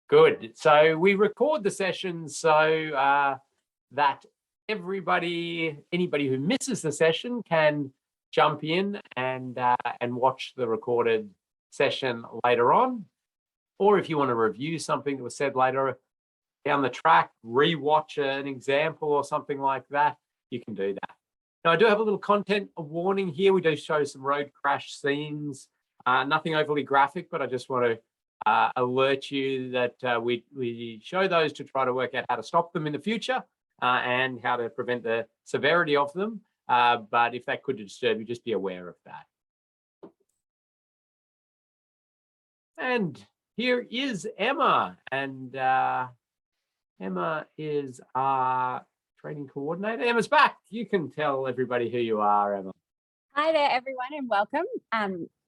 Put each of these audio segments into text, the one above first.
Good. So we record the session so that anybody who misses the session can jump in and watch the recorded session later on. Or if you want to review something that was said later down the track, re-watch an example or something like that, you can do that. Now, I do have a little content warning here. We do show some road crash scenes, nothing overly graphic, but I just want to alert you that we show those to try to work out how to stop them in the future and how to prevent the severity of them. But if that could disturb you, just be aware of that. And here is Emma, and Emma is our training coordinator. Emma's back. You can tell everybody who you are, Emma. Hi there, everyone, and welcome.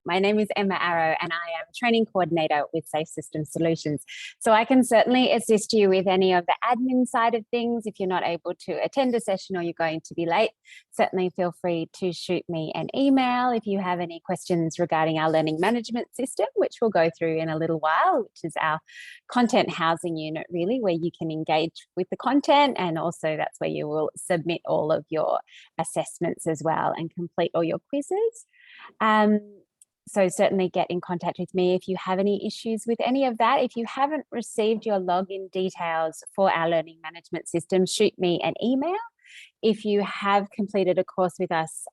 My name is Emma Arrow, and I am training coordinator with Safe Systems Solutions. So I can certainly assist you with any of the admin side of things. If you're not able to attend a session or you're going to be late, certainly feel free to shoot me an email if you have any questions regarding our learning management system, which we'll go through in a little while, which is our content housing unit, really, where you can engage with the content, and also that's where you will submit all of your assessments as well and complete all your quizzes. So certainly get in contact with me if you have any issues with any of that. If you haven't received your login details for our learning management system, shoot me an email. If you have completed a course with us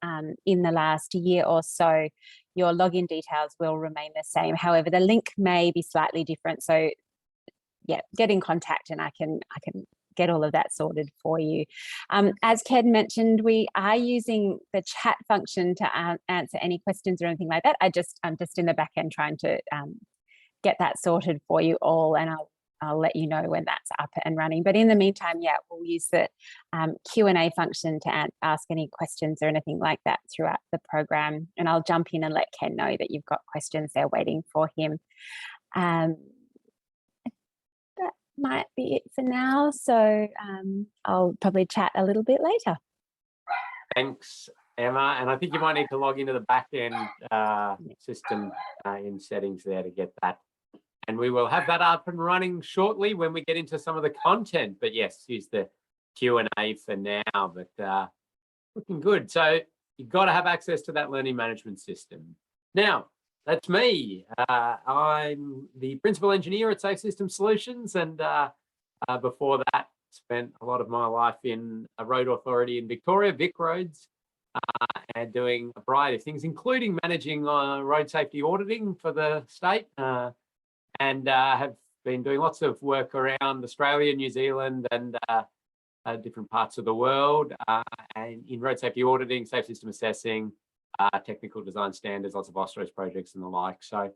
in the last year or so, your login details will remain the same. However, the link may be slightly different. So yeah, get in contact and I can get all of that sorted for you. As Ken mentioned, we are using the chat function to answer any questions or anything like that. I'm just in the back end trying to get that sorted for you all, and I'll let you know when that's up and running. But in the meantime, yeah, we'll use the Q&A function to ask any questions or anything like that throughout the program. And I'll jump in and let Ken know that you've got questions there waiting for him. Might be it for now, so I'll probably chat a little bit later. Thanks, Emma, and I think you might need to log into the back end system in settings there to get that, and we will have that up and running shortly when we get into some of the content. But yes, use the Q&A for now, but looking good. So you've got to have access to that learning management system. Now, that's me. I'm the principal engineer at Safe Systems Solutions, and before that, spent a lot of my life in a road authority in Victoria, Vic Roads, and doing a variety of things, including managing road safety auditing for the state, and have been doing lots of work around Australia, New Zealand, and different parts of the world, and in road safety auditing, safe system assessing, technical design standards, lots of OSTROS projects and the like. So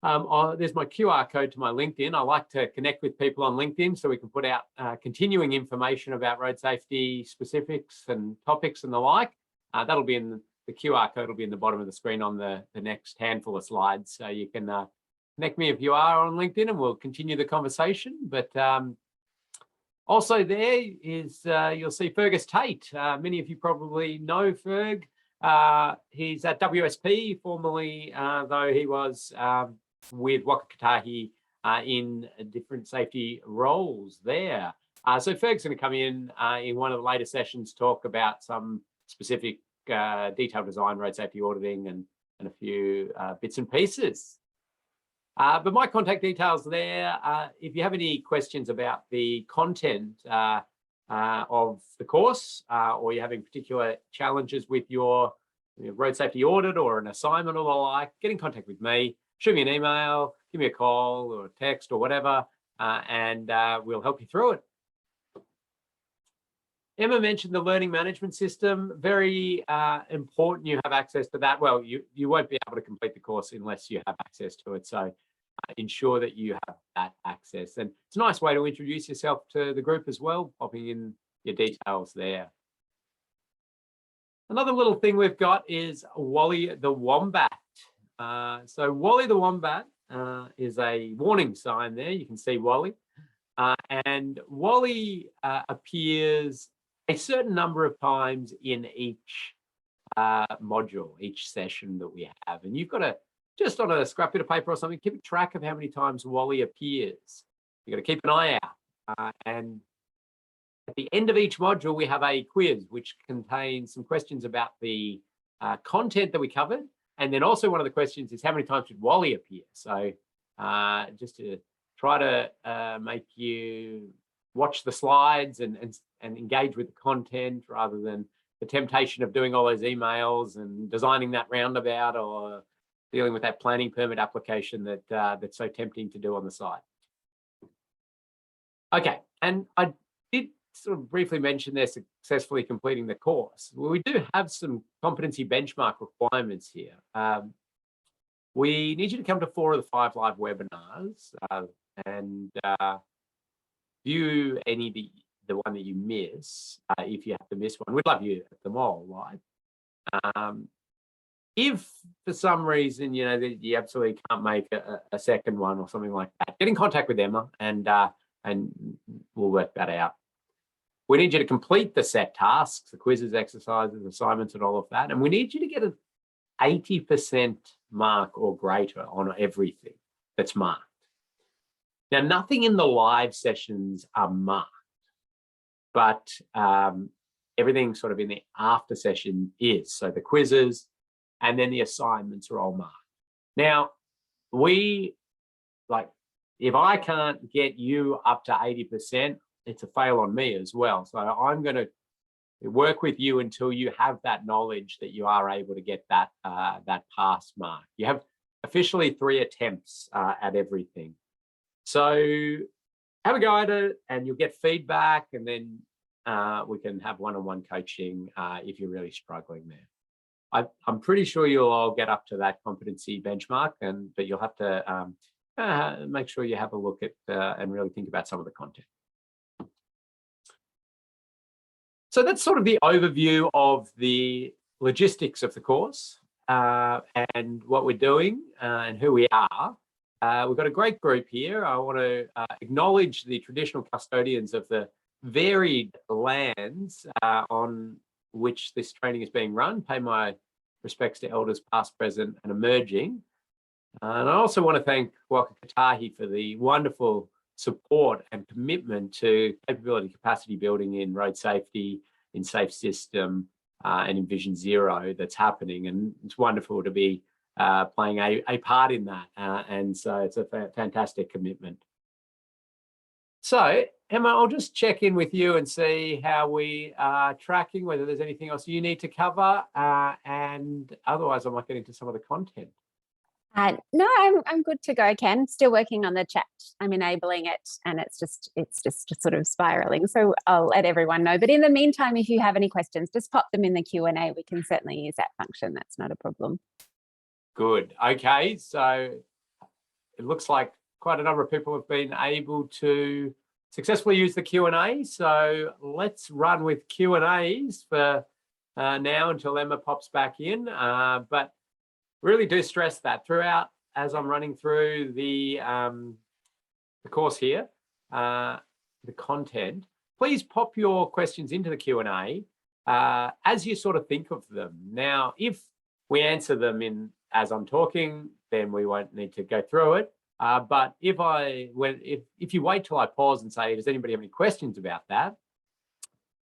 there's my QR code to my LinkedIn. I like to connect with people on LinkedIn so we can put out continuing information about road safety specifics and topics and the like. That'll be in the QR code will be in the bottom of the screen on the next handful of slides. So you can connect me if you are on LinkedIn, and we'll continue the conversation. But also there is, you'll see Fergus Tate. Many of you probably know Ferg. He's at WSP, formerly, though he was with Waka Kotahi in different safety roles there. So Ferg's going to come in one of the later sessions, talk about some specific detailed design, road safety auditing, and a few bits and pieces. But my contact details there, if you have any questions about the content of the course, or you're having particular challenges with your road safety audit or an assignment or the like, get in contact with me, shoot me an email, give me a call or a text or whatever, and we'll help you through it. Emma mentioned the learning management system. Very important you have access to that. Well, you won't be able to complete the course unless you have access to it. So ensure that you have that access. And it's a nice way to introduce yourself to the group as well, popping in your details there. Another little thing we've got is Wally the Wombat. So Wally the Wombat is a warning sign there. You can see Wally. And Wally appears a certain number of times in each module, each session that we have. And you've got to, just on a scrap bit of paper or something, keep track of how many times Wally appears. You've got to keep an eye out. And at the end of each module, we have a quiz, which contains some questions about the content that we covered. And then also one of the questions is how many times did Wally appear? So just to try to make you watch the slides and engage with the content rather than the temptation of doing all those emails and designing that roundabout or dealing with that planning permit application that that's so tempting to do on the side. Okay, and I did sort of briefly mention they're successfully completing the course. Well, we do have some competency benchmark requirements here. We need you to come to 4 of the 5 live webinars and view any the one that you miss if you have to miss one. We'd love you at them all live. If for some reason, you know, that you absolutely can't make a second one or something like that, get in contact with Emma and we'll work that out. We need you to complete the set tasks, the quizzes, exercises, assignments, and all of that. And we need you to get an 80% mark or greater on everything that's marked. Now, nothing in the live sessions are marked, but everything sort of in the after session is. So the quizzes and then the assignments are all marked. Now, if I can't get you up to 80%, it's a fail on me as well. So I'm going to work with you until you have that knowledge that you are able to get that that pass mark. You have officially 3 attempts at everything. So have a go at it and you'll get feedback, and then we can have one-on-one coaching if you're really struggling there. I'm pretty sure you'll all get up to that competency benchmark, but you'll have to make sure you have a look at and really think about some of the content. So that's sort of the overview of the logistics of the course and what we're doing and who we are. We've got a great group here. I want to acknowledge the traditional custodians of the varied lands on which this training is being run. Pay my respects to elders past, present, and emerging. And I also want to thank Waka Katahi for the wonderful support and commitment to capability capacity building in road safety, in safe system, and in Vision Zero that's happening. And it's wonderful to be playing a part in that. And so it's a fantastic commitment. So Emma, I'll just check in with you and see how we are tracking, whether there's anything else you need to cover, and otherwise I might get into some of the content. No, I'm good to go, Ken. Still working on the chat. I'm enabling it, and it's just sort of spiraling. So I'll let everyone know. But in the meantime, if you have any questions, just pop them in the Q&A. We can certainly use that function. That's not a problem. Good. Okay. So it looks like quite a number of people have been able to successfully use the Q&A. So let's run with Q&As for now until Emma pops back in. But really do stress that throughout as I'm running through the course here, the content. Please pop your questions into the Q&A as you sort of think of them. Now, if we answer them as I'm talking, then we won't need to go through it. But if you wait till I pause and say, does anybody have any questions about that?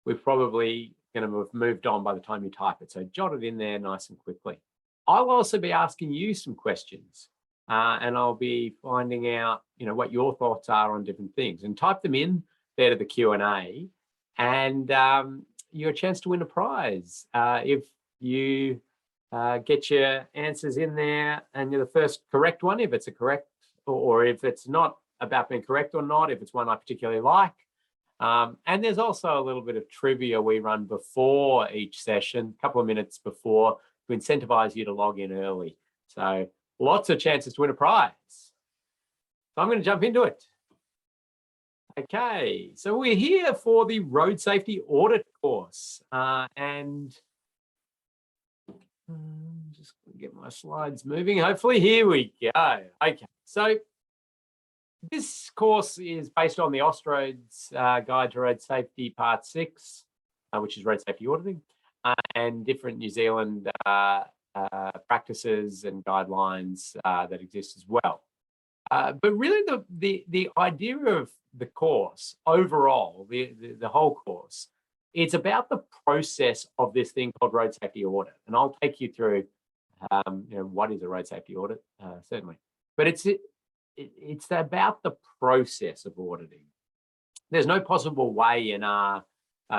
We're probably going to have moved on by the time you type it. So jot it in there nice and quickly. I'll also be asking you some questions and I'll be finding out, what your thoughts are on different things, and type them in there to the Q&A, and you're a chance to win a prize. If you get your answers in there and you're the first correct one, if it's a correct, or if it's not about being correct or not, if it's one I particularly like. And there's also a little bit of trivia we run before each session, a couple of minutes before, to incentivize you to log in early. So lots of chances to win a prize. So I'm going to jump into it. Okay, so we're here for the road safety audit course. And just going to get my slides moving. Hopefully, here we go. Okay, so this course is based on the Austroads Guide to Road Safety Part 6, which is road safety auditing. And different New Zealand practices and guidelines that exist as well. But really the idea of the course overall, the whole course, it's about the process of this thing called road safety audit. And I'll take you through what is a road safety audit, certainly. But it's about the process of auditing. There's no possible way in our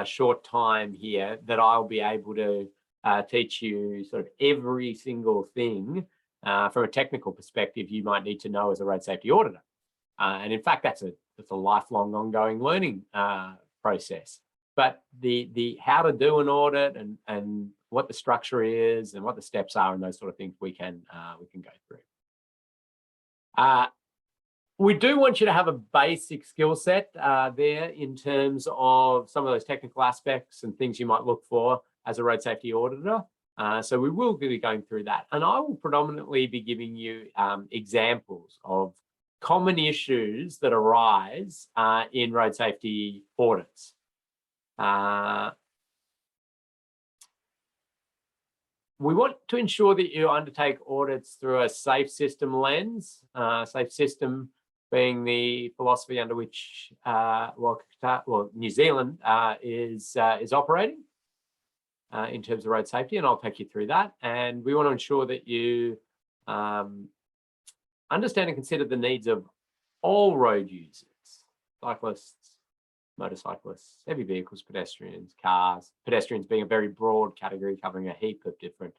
short time here that I'll be able to teach you sort of every single thing from a technical perspective you might need to know as a road safety auditor. And in fact, that's a lifelong ongoing learning process. But the how to do an audit and what the structure is and what the steps are and those sort of things we can go through. We do want you to have a basic skill set there in terms of some of those technical aspects and things you might look for as a road safety auditor. So we will be going through that. And I will predominantly be giving you examples of common issues that arise in road safety audits. We want to ensure that you undertake audits through a safe system lens, safe system being the philosophy under which New Zealand is operating in terms of road safety, and I'll take you through that. And we want to ensure that you understand and consider the needs of all road users, cyclists, motorcyclists, heavy vehicles, pedestrians, cars, pedestrians being a very broad category covering a heap of different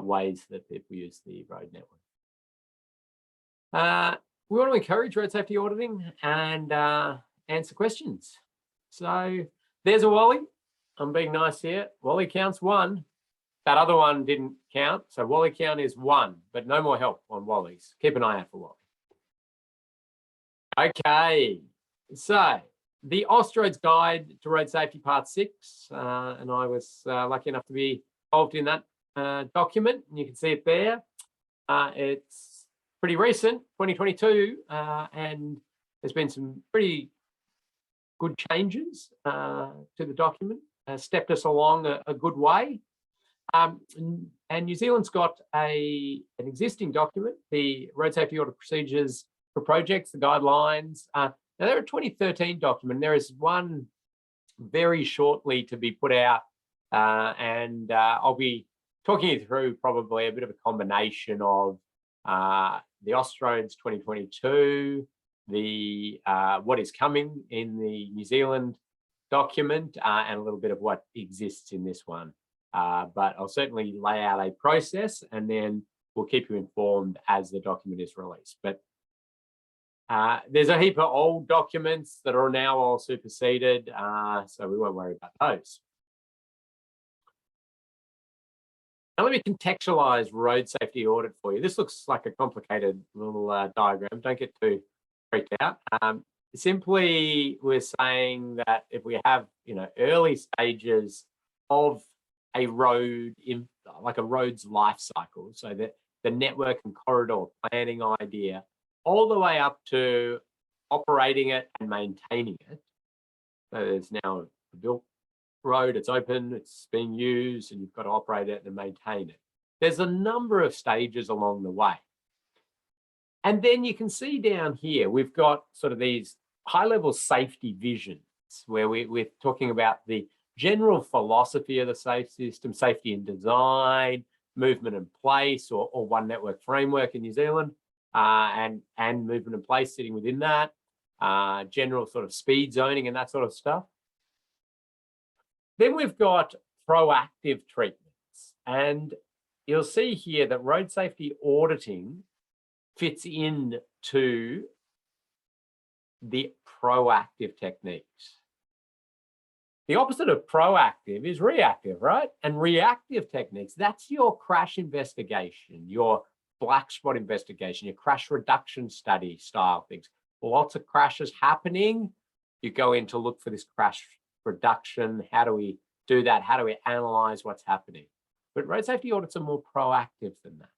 ways that people use the road network. We want to encourage road safety auditing and answer questions. So there's a Wally. I'm being nice here. Wally counts 1. That other one didn't count. So Wally count is 1, but no more help on Wallies. Keep an eye out for Wally. Okay. So the Austroads Guide to Road Safety Part 6, and I was lucky enough to be involved in that document. And you can see it there. It's pretty recent, 2022, and there's been some pretty good changes to the document, stepped us along a good way. And New Zealand's got an existing document, the Road Safety Audit Procedures for Projects, the guidelines. Now, they're a 2013 document. There is one very shortly to be put out, and I'll be talking you through probably a bit of a combination of the Austroads 2022, the what is coming in the New Zealand document, and a little bit of what exists in this one. But I'll certainly lay out a process, and then we'll keep you informed as the document is released. But there's a heap of old documents that are now all superseded, so we won't worry about those. Now let me contextualize road safety audit for you. This looks like a complicated little diagram. Don't get too freaked out. Simply, we're saying that if we have, early stages of a road, like a road's life cycle, so that the network and corridor planning idea, all the way up to operating it and maintaining it. So there's now a built road, it's open, it's being used, and you've got to operate it and maintain it. There's a number of stages along the way. And then you can see down here, we've got sort of these high-level safety visions where we're talking about the general philosophy of the safe system, safety and design, movement in place, or one network framework in New Zealand, and movement in place sitting within that, general sort of speed zoning and that sort of stuff. Then we've got proactive treatments, and you'll see here that road safety auditing fits into the proactive techniques. The opposite of proactive is reactive, right? And reactive techniques, that's your crash investigation, your black spot investigation, your crash reduction study style things. Lots of crashes happening. You go in to look for this crash reduction. How do we do that? How do we analyze what's happening? But road safety audits are more proactive than that.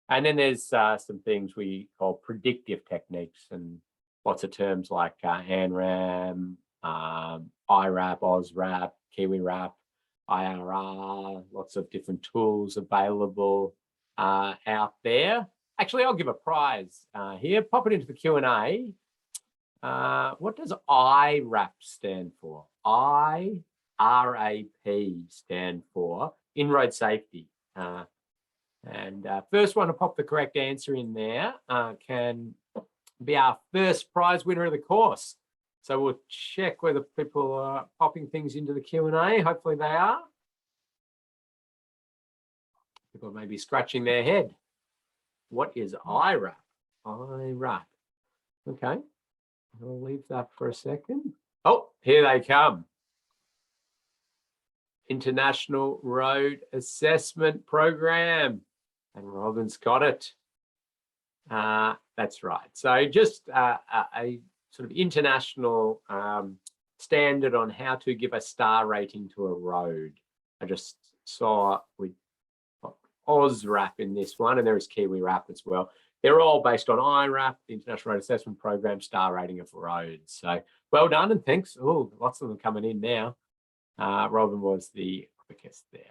And then there's some things we call predictive techniques, and lots of terms like ANRAM, IRAP, OSRAP, KiwiRAP, IRR, lots of different tools available out there. actually, I'll give a prize here. Pop it into the Q&A. What does IRAP stand for? IRAP stand for in-road safety. First one to pop the correct answer in there can be our first prize winner of the course. So we'll check whether people are popping things into the Q&A. Hopefully they are. People may be scratching their head. What is IRAP? IRAP. Okay. I'll leave that for a second. Oh, here they come. International Road Assessment Program. And Robin's got it. That's right. So just a sort of international standard on how to give a star rating to a road. I just saw with OzRAP in this one, and there is Kiwi RAP as well. They're all based on IRAP, the International Road Assessment Program, star rating of roads. So well done and thanks. Oh, lots of them coming in now. Robin was the quickest there.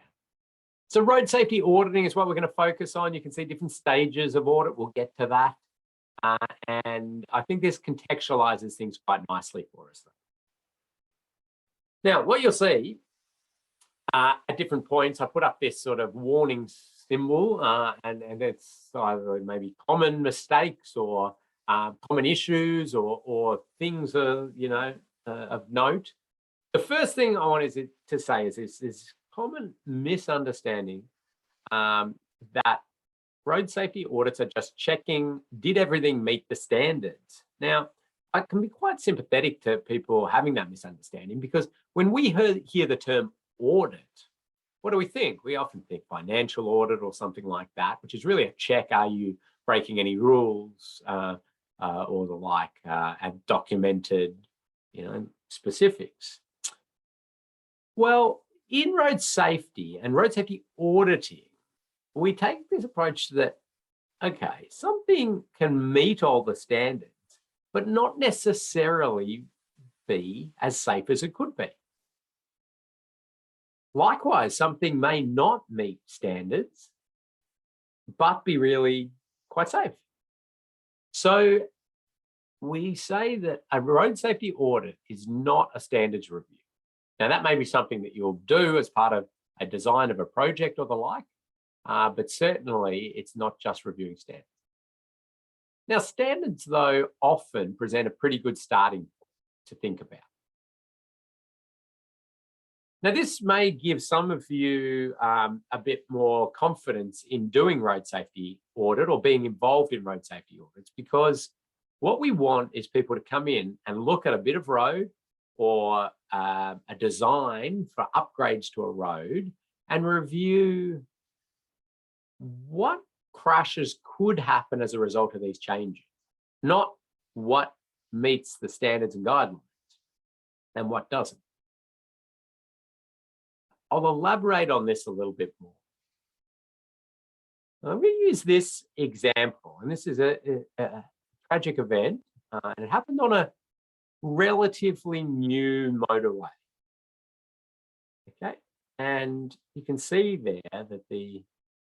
So road safety auditing is what we're going to focus on. You can see different stages of audit. We'll get to that. And I think this contextualizes things quite nicely for us. Now, what you'll see at different points, I put up this sort of warning symbol, and it's either maybe common mistakes or common issues or things of note. The first thing I wanted to say is this common misunderstanding that road safety audits are just checking, did everything meet the standards? Now, I can be quite sympathetic to people having that misunderstanding, because when we hear the term audit, what do we think? We often think financial audit or something like that, which is really a check. Are you breaking any rules or the like, and documented, specifics? Well, in road safety and road safety auditing, we take this approach that, okay, something can meet all the standards, but not necessarily be as safe as it could be. Likewise, something may not meet standards, but be really quite safe. So we say that a road safety audit is not a standards review. Now, that may be something that you'll do as part of a design of a project or the like, but certainly it's not just reviewing standards. Now, standards, though, often present a pretty good starting point to think about. Now, this may give some of you a bit more confidence in doing road safety audit or being involved in road safety audits, because what we want is people to come in and look at a bit of road or a design for upgrades to a road and review what crashes could happen as a result of these changes, not what meets the standards and guidelines and what doesn't. I'll elaborate on this a little bit more. I'm going to use this example, and this is a tragic event, and it happened on a relatively new motorway. Okay, and you can see there that the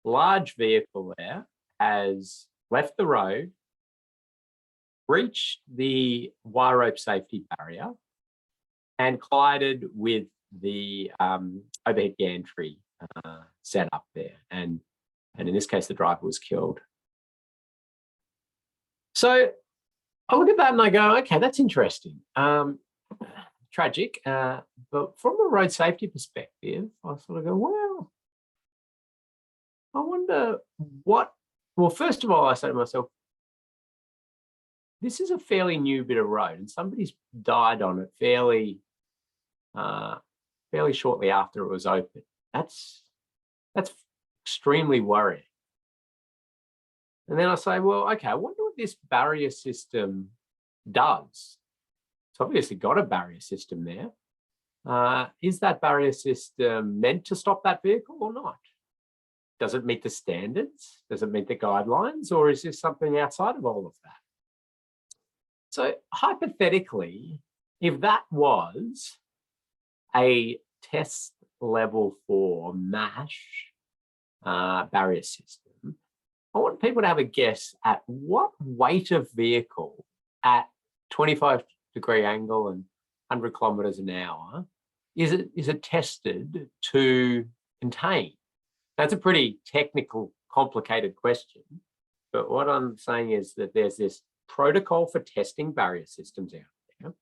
large vehicle there has left the road, breached the wire rope safety barrier, and collided with the overhead gantry set up there. And in this case, the driver was killed. So I look at that and I go, okay, that's interesting. Tragic. But from a road safety perspective, I sort of go, well, I wonder what, well, first of all, I say to myself, this is a fairly new bit of road and somebody's died on it fairly shortly after it was open. That's extremely worrying. And then I say, well, okay, I wonder what this barrier system does. It's obviously got a barrier system there. Is that barrier system meant to stop that vehicle or not? Does it meet the standards? Does it meet the guidelines? Or is this something outside of all of that? So hypothetically, if that was a test level 4 MASH barrier system, I want people to have a guess at what weight of vehicle at 25-degree angle and 100 kilometers an hour is it tested to contain? That's a pretty technical, complicated question. But what I'm saying is that there's this protocol for testing barrier systems out there,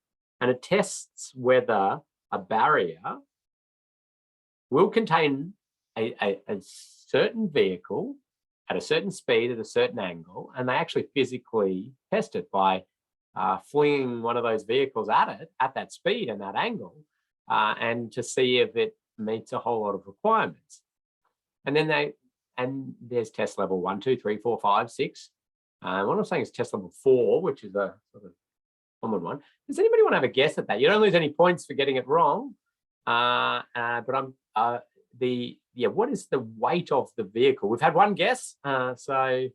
and it tests whether a barrier will contain a certain vehicle at a certain speed at a certain angle, and they actually physically test it by flinging one of those vehicles at it at that speed and that angle, and to see if it meets a whole lot of requirements. And then there's test level 1, 2, 3, 4, 5, 6. What I'm saying is test level 4, which is a sort of common one. Does anybody want to have a guess at that? You don't lose any points for getting it wrong. But what is the weight of the vehicle? We've had one guess, so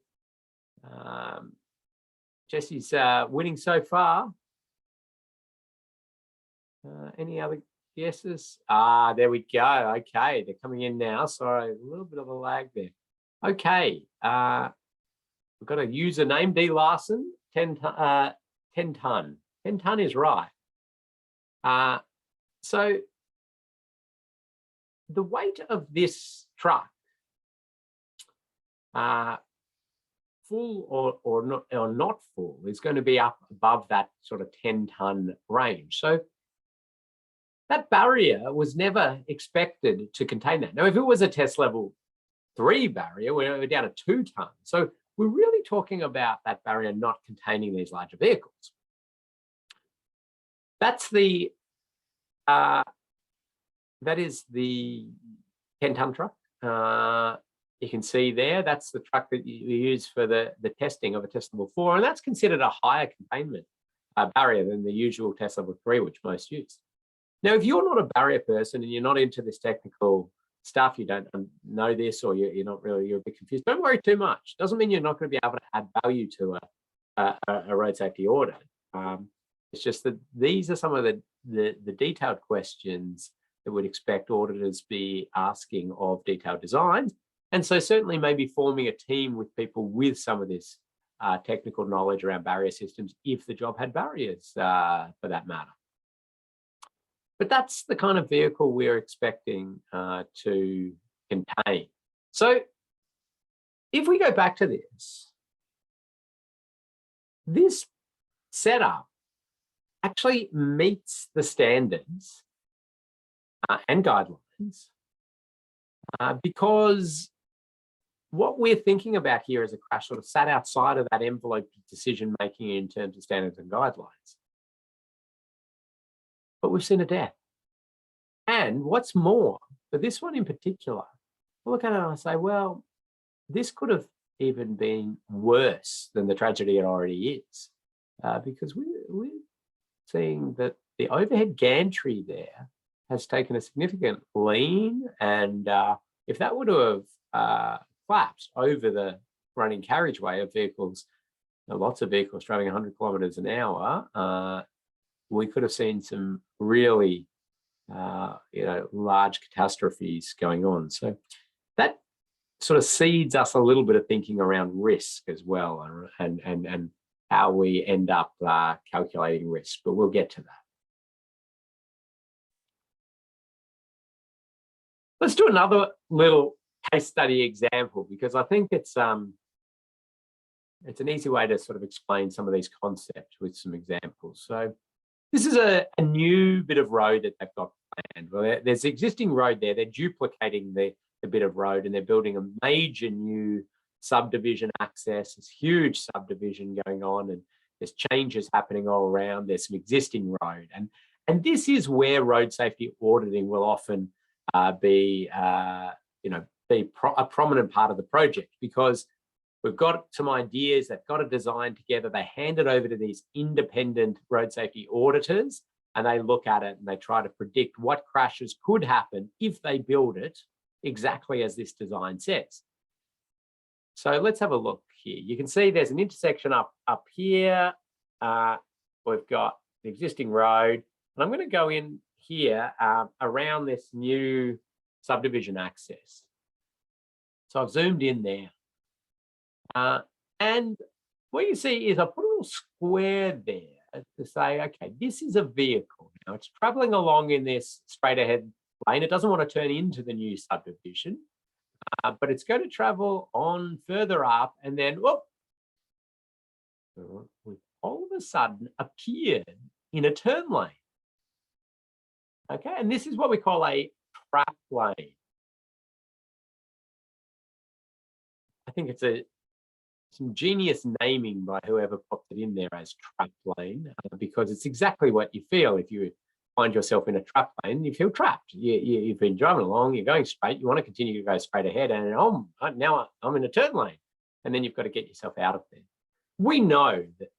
Jesse's winning so far. Any other guesses? There we go. Okay, they're coming in now. Sorry, a little bit of a lag there. Okay, we've got a username, D Larson, 10 ton. 10 ton is right. So the weight of this truck, full or not full, is going to be up above that sort of 10-ton range. So that barrier was never expected to contain that. Now, if it was a test level 3 barrier, we're down to 2 tons. So we're really talking about that barrier not containing these larger vehicles. That's the that is the 10-ton truck. You can see there, that's the truck that you use for the testing of a test level 4, and that's considered a higher containment barrier than the usual test level 3, which most use. Now, if you're not a barrier person and you're not into this technical stuff, you don't know this, or you're not really, you're a bit confused, don't worry too much. Doesn't mean you're not going to be able to add value to a road safety audit. It's just that these are some of the detailed questions that we'd expect auditors be asking of detailed designs. And so certainly maybe forming a team with people with some of this technical knowledge around barrier systems, if the job had barriers for that matter. But that's the kind of vehicle we're expecting to contain. So if we go back to this setup actually meets the standards and guidelines, because what we're thinking about here as a crash sort of sat outside of that envelope of decision making in terms of standards and guidelines. But we've seen a death. And what's more, for this one in particular, I look at it and I say, well, this could have even been worse than the tragedy it already is, because we're seeing that the overhead gantry there has taken a significant lean, and if that were to have collapsed over the running carriageway of vehicles, lots of vehicles traveling 100 kilometers an hour, we could have seen some really large catastrophes going on. So that sort of seeds us a little bit of thinking around risk as well, and how we end up calculating risk, but we'll get to that. Let's do another little case study example, because I think it's an easy way to sort of explain some of these concepts with some examples. So this is a new bit of road that they've got planned. Well, there's existing road there. They're duplicating the bit of road, and they're building a major new subdivision access. This huge subdivision going on, and there's changes happening all around. There's some existing road, and this is where road safety auditing will often be a prominent part of the project, because we've got some ideas, they've got a design together, they hand it over to these independent road safety auditors, and they look at it and they try to predict what crashes could happen if they build it exactly as this design says. So let's have a look here. You can see there's an intersection up here. We've got the existing road, and I'm going to go in here around this new subdivision access. So I've zoomed in there. And what you see is I put a little square there to say, okay, this is a vehicle. Now it's traveling along in this straight ahead lane. It doesn't want to turn into the new subdivision, but it's going to travel on further up and then, whoop, we've all of a sudden appeared in a turn lane. Okay, and this is what we call a trap lane. I think it's some genius naming by whoever popped it in there as trap lane, because it's exactly what you feel if you find yourself in a trap lane. You feel trapped. You've been driving along, you're going straight, you want to continue to go straight ahead, and now I'm in a turn lane, and then you've got to get yourself out of there. We know that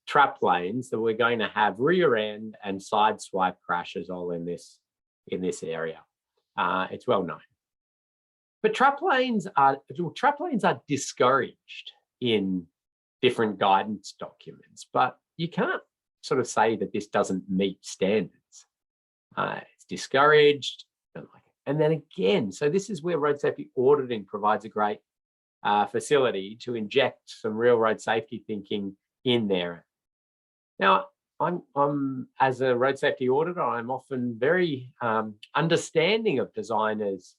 trap lanes that we're going to have rear end and side swipe crashes all in this area. It's well known. But trap lanes are discouraged in different guidance documents, but you can't sort of say that this doesn't meet standards. It's discouraged, and then again, so this is where road safety auditing provides a great facility to inject some real road safety thinking in there. Now, I'm as a road safety auditor, I'm often very understanding of designers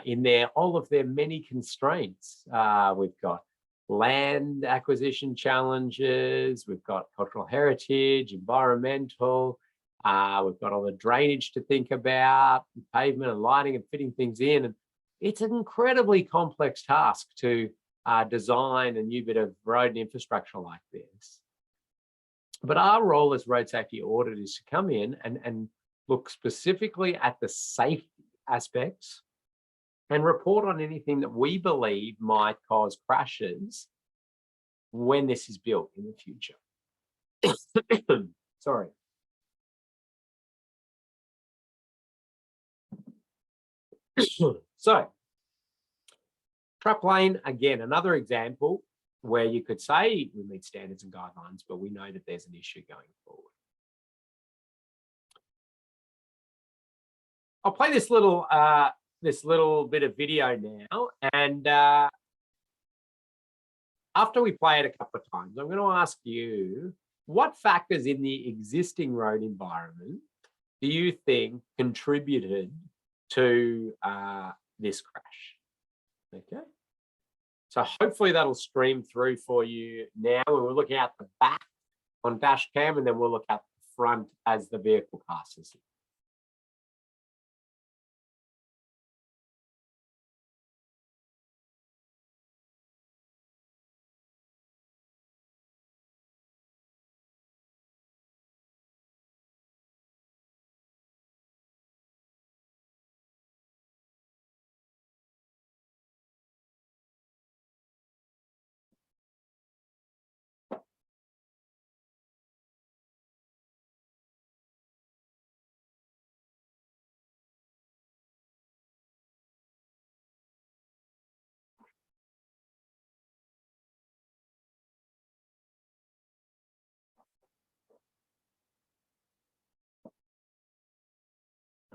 in all of their many constraints. We've got land acquisition challenges, we've got cultural heritage, environmental, we've got all the drainage to think about, pavement and lighting and fitting things in. And it's an incredibly complex task to design a new bit of road and infrastructure like this. But our role as road safety audit is to come in and look specifically at the safety aspects and report on anything that we believe might cause crashes when this is built in the future. Sorry. So, trap lane, again, another example where you could say we meet standards and guidelines, but we know that there's an issue going forward. I'll play this little bit of video now, and after we play it a couple of times, I'm going to ask you, what factors in the existing road environment do you think contributed to this crash? Okay. So hopefully that'll stream through for you now. We're looking at the back on dash cam, and then we'll look at the front as the vehicle passes.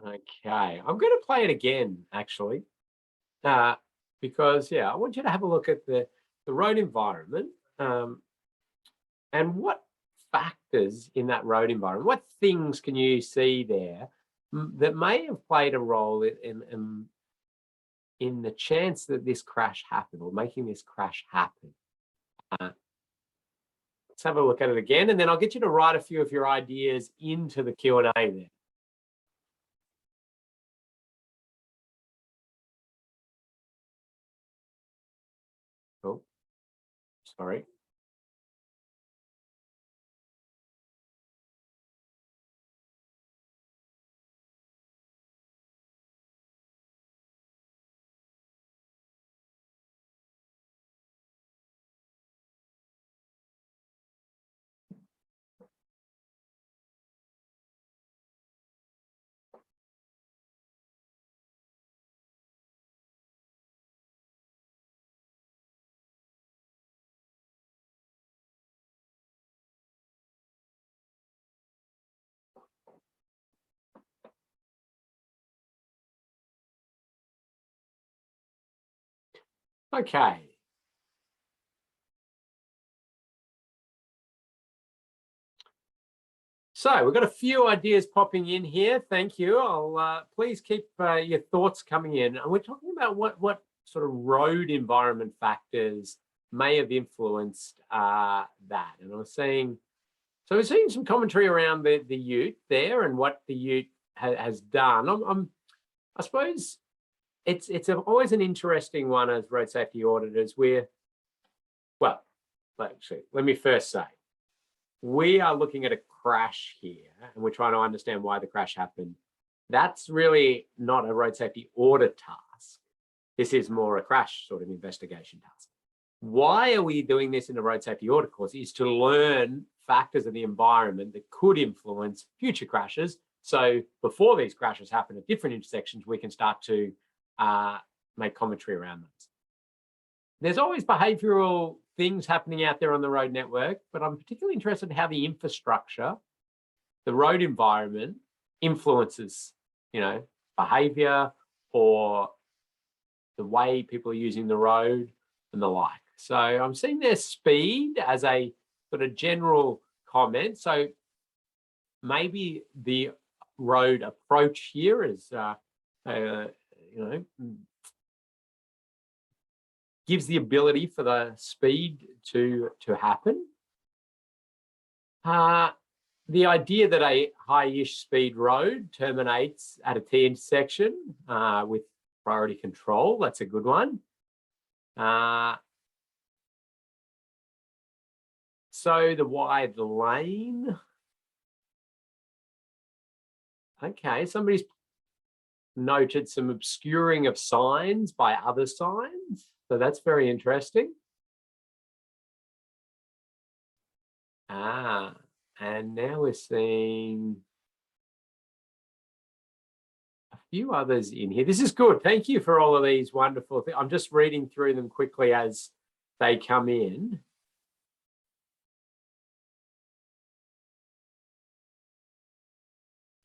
Okay, I'm going to play it again, actually, because, yeah, I want you to have a look at the road environment and what factors in that road environment, what things can you see there that may have played a role in the chance that this crash happened or making this crash happen. Let's have a look at it again, and then I'll get you to write a few of your ideas into the Q&A there. Oh, sorry. Okay. So we've got a few ideas popping in here. Thank you. I'll please keep your thoughts coming in. And we're talking about what sort of road environment factors may have influenced that. And I was saying, so we're seeing some commentary around the ute there and what the ute has done. I suppose it's always an interesting one as road safety auditors. Well, actually, let me first say, we are looking at a crash here and we're trying to understand why the crash happened. That's really not a road safety audit task. This is more a crash sort of investigation task. Why are we doing this in a road safety audit course is to learn factors of the environment that could influence future crashes. So before these crashes happen at different intersections, we can start to make commentary around those. There's always behavioral things happening out there on the road network, but I'm particularly interested in how the infrastructure, the road environment influences, behavior or the way people are using the road and the like. So I'm seeing their speed as a sort of general comment. So maybe the road approach here is, gives the ability for the speed to happen. The idea that a high-ish speed road terminates at a T intersection with priority control, that's a good one. So the wide lane. Okay, somebody's noted some obscuring of signs by other signs. So that's very interesting. And now we're seeing a few others in here. This is good. Thank you for all of these wonderful things. I'm just reading through them quickly as they come in.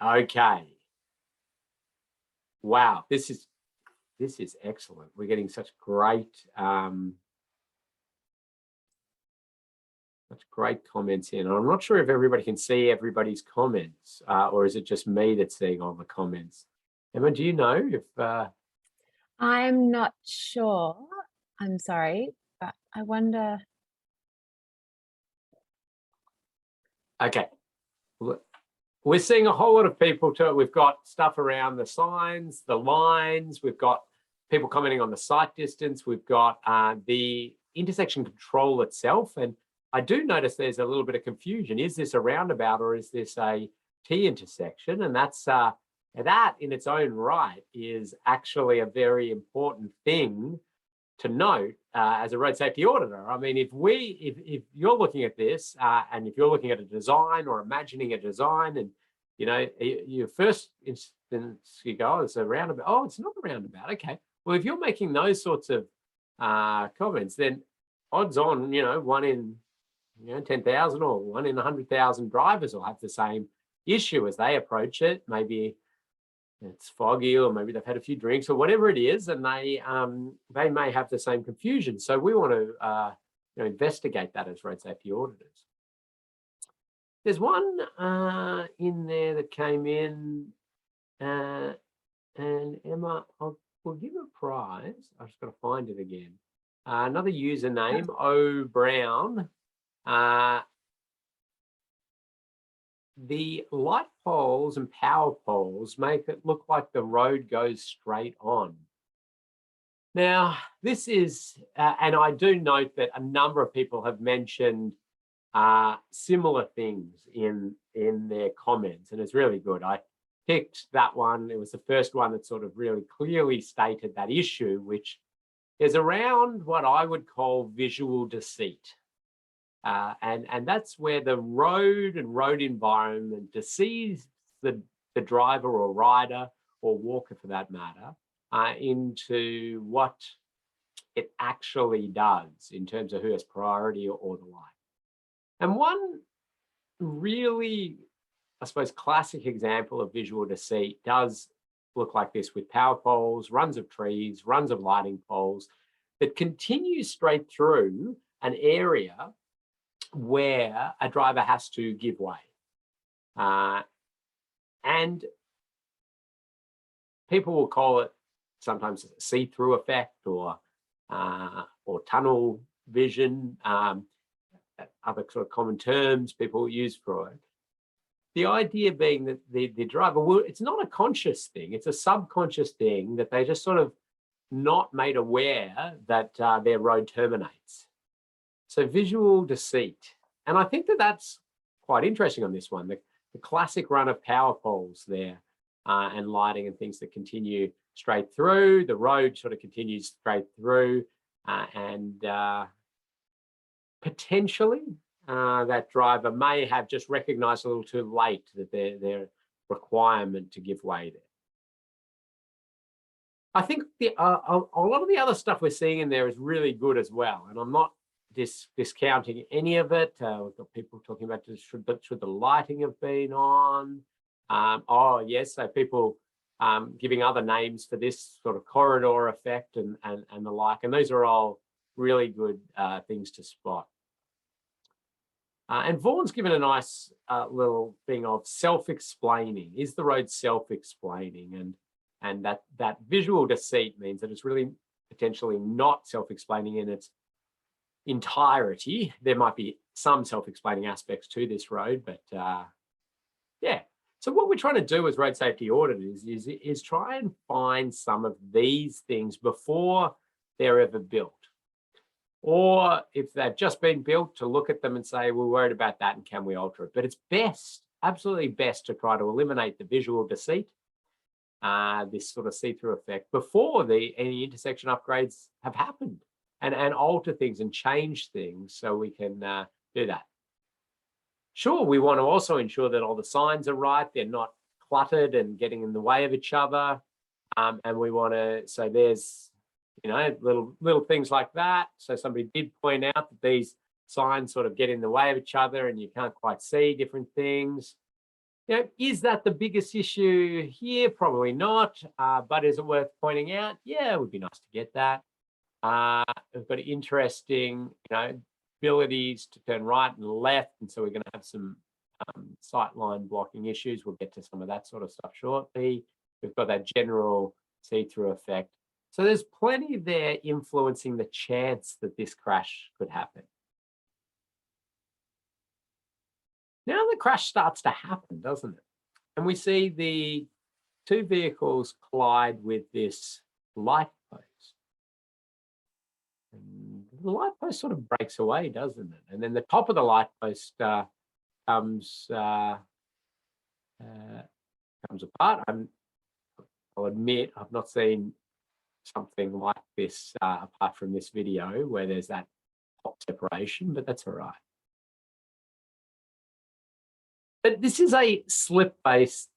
Okay. Wow, this is excellent. We're getting such great comments in. I'm not sure if everybody can see everybody's comments, or is it just me that's seeing all the comments? Emma, do you know if I'm not sure. I'm sorry, but I wonder. Okay. We're seeing a whole lot of people too. We've got stuff around the signs, the lines. We've got people commenting on the sight distance. We've got the intersection control itself. And I do notice there's a little bit of confusion. Is this a roundabout or is this a T intersection? And that's that in its own right is actually a very important thing to note as a road safety auditor. I mean, if you're looking at this and if you're looking at a design or imagining a design and, your first instance, you go, oh, it's a roundabout. Oh, it's not a roundabout. Okay. Well, if you're making those sorts of comments, then odds on, 1 in 10,000 or 1 in 100,000 drivers will have the same issue as they approach it. Maybe it's foggy or maybe they've had a few drinks or whatever it is, and they may have the same confusion. So we want to investigate that as road safety auditors. There's one in there that came in, and Emma, we'll give a prize. I've just got to find it again. Another username, O Brown. The light poles and power poles make it look like the road goes straight on. Now, this is, and I do note that a number of people have mentioned similar things in their comments, and it's really good. I picked that one. It was the first one that sort of really clearly stated that issue, which is around what I would call visual deceit. And that's where the road and road environment deceives the driver or rider or walker for that matter into what it actually does in terms of who has priority or the like. And one really, I suppose, classic example of visual deceit does look like this with power poles, runs of trees, runs of lighting poles that continue straight through an area where a driver has to give way. And people will call it sometimes a see-through effect or tunnel vision, other sort of common terms people use for it. The idea being that the driver will, it's not a conscious thing, it's a subconscious thing that they just sort of not made aware that their road terminates. So visual deceit. And I think that that's quite interesting on this one, the classic run of power poles there and lighting and things that continue straight through, the road sort of continues straight through and potentially that driver may have just recognized a little too late that their requirement to give way there. I think a lot of the other stuff we're seeing in there is really good as well, and I'm not discounting any of it. We've got people talking about should the lighting have been on? Oh yes, so people giving other names for this sort of corridor effect and the like, and those are all really good things to spot. And Vaughan's given a nice little thing of self-explaining. Is the road self-explaining? And that visual deceit means that it's really potentially not self-explaining in its entirety. There might be some self-explaining aspects to this road, but yeah. So what we're trying to do as road safety auditors is try and find some of these things before they're ever built. Or if they've just been built, to look at them and say, we're worried about that and can we alter it? But it's best, absolutely best, to try to eliminate the visual deceit, this sort of see-through effect, before any intersection upgrades have happened, and alter things and change things so we can do that. Sure, we want to also ensure that all the signs are right, they're not cluttered and getting in the way of each other. And we want to, so there's, you know, little things like that. So somebody did point out that these signs sort of get in the way of each other and you can't quite see different things. You know, is that the biggest issue here? Probably not, but is it worth pointing out? Yeah, it would be nice to get that. We've got interesting, you know, abilities to turn right and left, and so we're going to have some sight line blocking issues. We'll get to some of that sort of stuff shortly. We've got that general see-through effect. So there's plenty there influencing the chance that this crash could happen. Now the crash starts to happen, doesn't it? And we see the two vehicles collide with this light post. And the light post sort of breaks away, doesn't it? And then the top of the light post comes apart. I'll admit I've not seen something like this apart from this video where there's that top separation, but that's all right. But this is a slip-based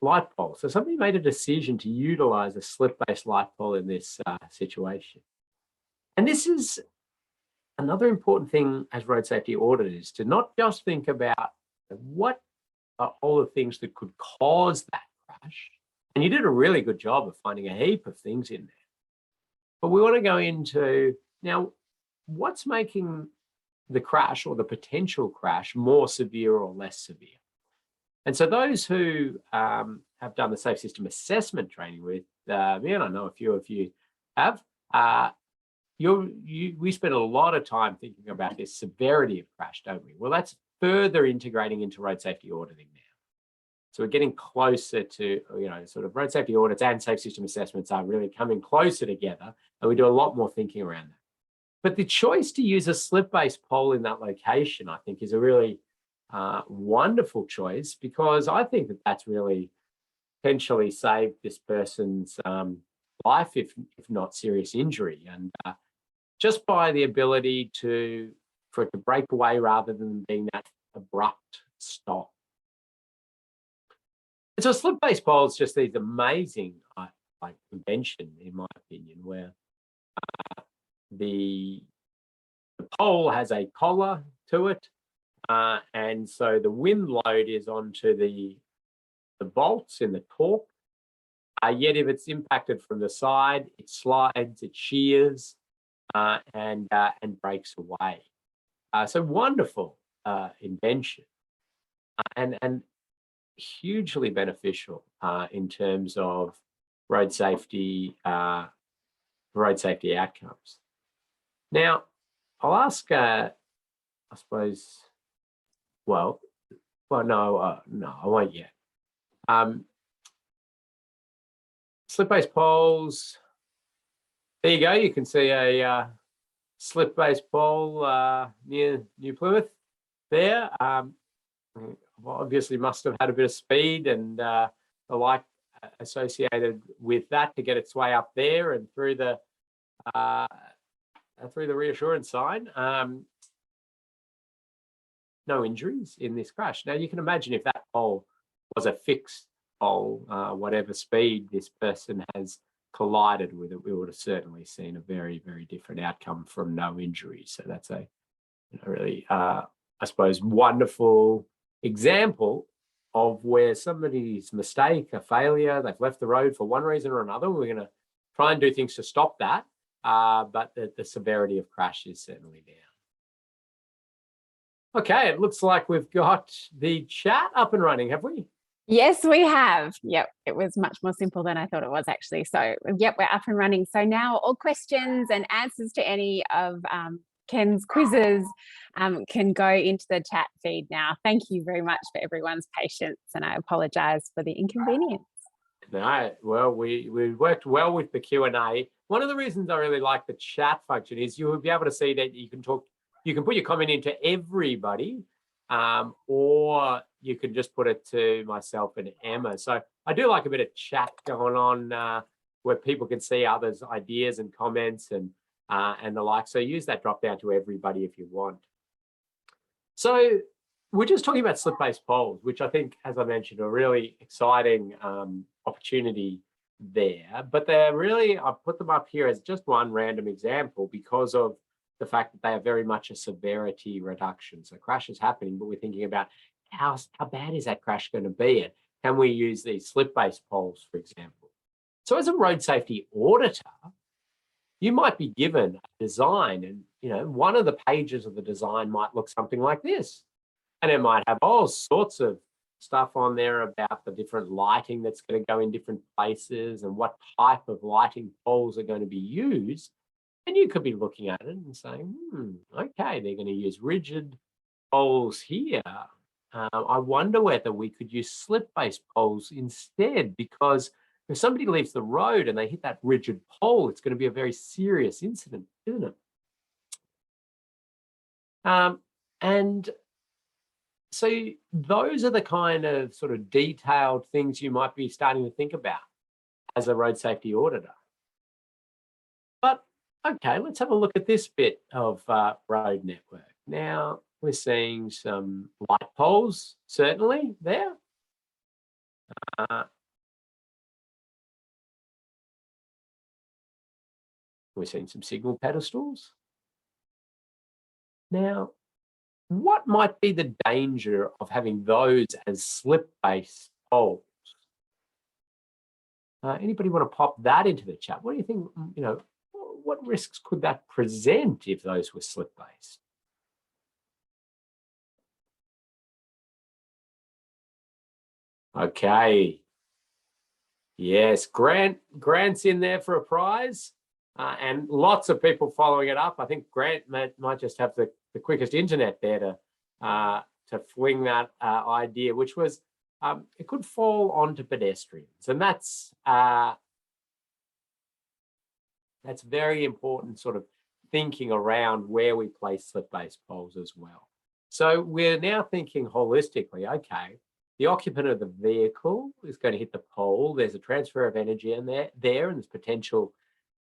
light pole. So somebody made a decision to utilize a slip-based light pole in this situation. And this is another important thing as road safety auditors, to not just think about what are all the things that could cause that crash. And you did a really good job of finding a heap of things in there. But we want to go into, now, what's making the crash or the potential crash more severe or less severe? And so those who have done the safe system assessment training with me, and I know a few of you have, we spend a lot of time thinking about this severity of crash, don't we? Well, that's further integrating into road safety auditing now. So we're getting closer to, you know, sort of road safety audits and safe system assessments are really coming closer together, and we do a lot more thinking around that. But the choice to use a slip-based pole in that location, I think, is a really wonderful choice, because I think that that's really potentially saved this person's life, if not serious injury. And just by the ability for it to break away rather than being that abrupt stop. And so slip-based pole is just these amazing like invention, in my opinion, where the pole has a collar to it, and so the wind load is onto the bolts in the torque. Yet if it's impacted from the side, it slides, it shears, and breaks away. So wonderful invention. And hugely beneficial in terms of road safety outcomes. Now, I'll ask, I suppose, no, I won't yet. Slip-based poles. There you go. You can see a slip-based pole near New Plymouth there. Obviously must have had a bit of speed and the like associated with that to get its way up there and through the reassurance sign. No injuries in this crash. Now you can imagine if that pole was a fixed pole, whatever speed this person has collided with it, we would have certainly seen a very, very different outcome from no injuries. So that's a really, I suppose, wonderful example of where somebody's mistake, a failure, they've left the road for one reason or another. We're going to try and do things to stop that, but the severity of crash is certainly down. Okay, it looks like we've got the chat up and running, have we? Yes, we have. Yep, it was much more simple than I thought it was actually. So yep, we're up and running. So now all questions and answers to any of Ken's quizzes can go into the chat feed now. Thank you very much for everyone's patience, and I apologize for the inconvenience. No, well, we worked well with the Q&A. One of the reasons I really like the chat function is you will be able to see that you can talk, you can put your comment into everybody, or you can just put it to myself and Emma. So I do like a bit of chat going on where people can see others' ideas and comments and the like. So use that drop down to everybody if you want. So we're just talking about slip-based poles, which I think, as I mentioned, are a really exciting opportunity there. But they're really, I've put them up here as just one random example because of the fact that they are very much a severity reduction. So crash is happening, but we're thinking about how bad is that crash going to be? And can we use these slip-based poles, for example? So as a road safety auditor, you might be given a design and, one of the pages of the design might look something like this. And it might have all sorts of stuff on there about the different lighting that's going to go in different places and what type of lighting poles are going to be used. And you could be looking at it and saying, okay, they're going to use rigid poles here. I wonder whether we could use slip-based poles instead, because if somebody leaves the road and they hit that rigid pole, it's going to be a very serious incident, isn't it? And so those are the kind of sort of detailed things you might be starting to think about as a road safety auditor. But okay, let's have a look at this bit of road network. Now we're seeing some light poles, certainly there. We're seeing some signal pedestals. Now, what might be the danger of having those as slip-based poles? Anybody want to pop that into the chat? What do you think, what risks could that present if those were slip-based? Okay. Yes, Grant's in there for a prize, and lots of people following it up. I think Grant might just have the quickest internet there to fling that idea, which was it could fall onto pedestrians, and that's very important sort of thinking around where we place slip-based poles as well. So we're now thinking holistically, okay, the occupant of the vehicle is going to hit the pole. There's a transfer of energy in there and there's potential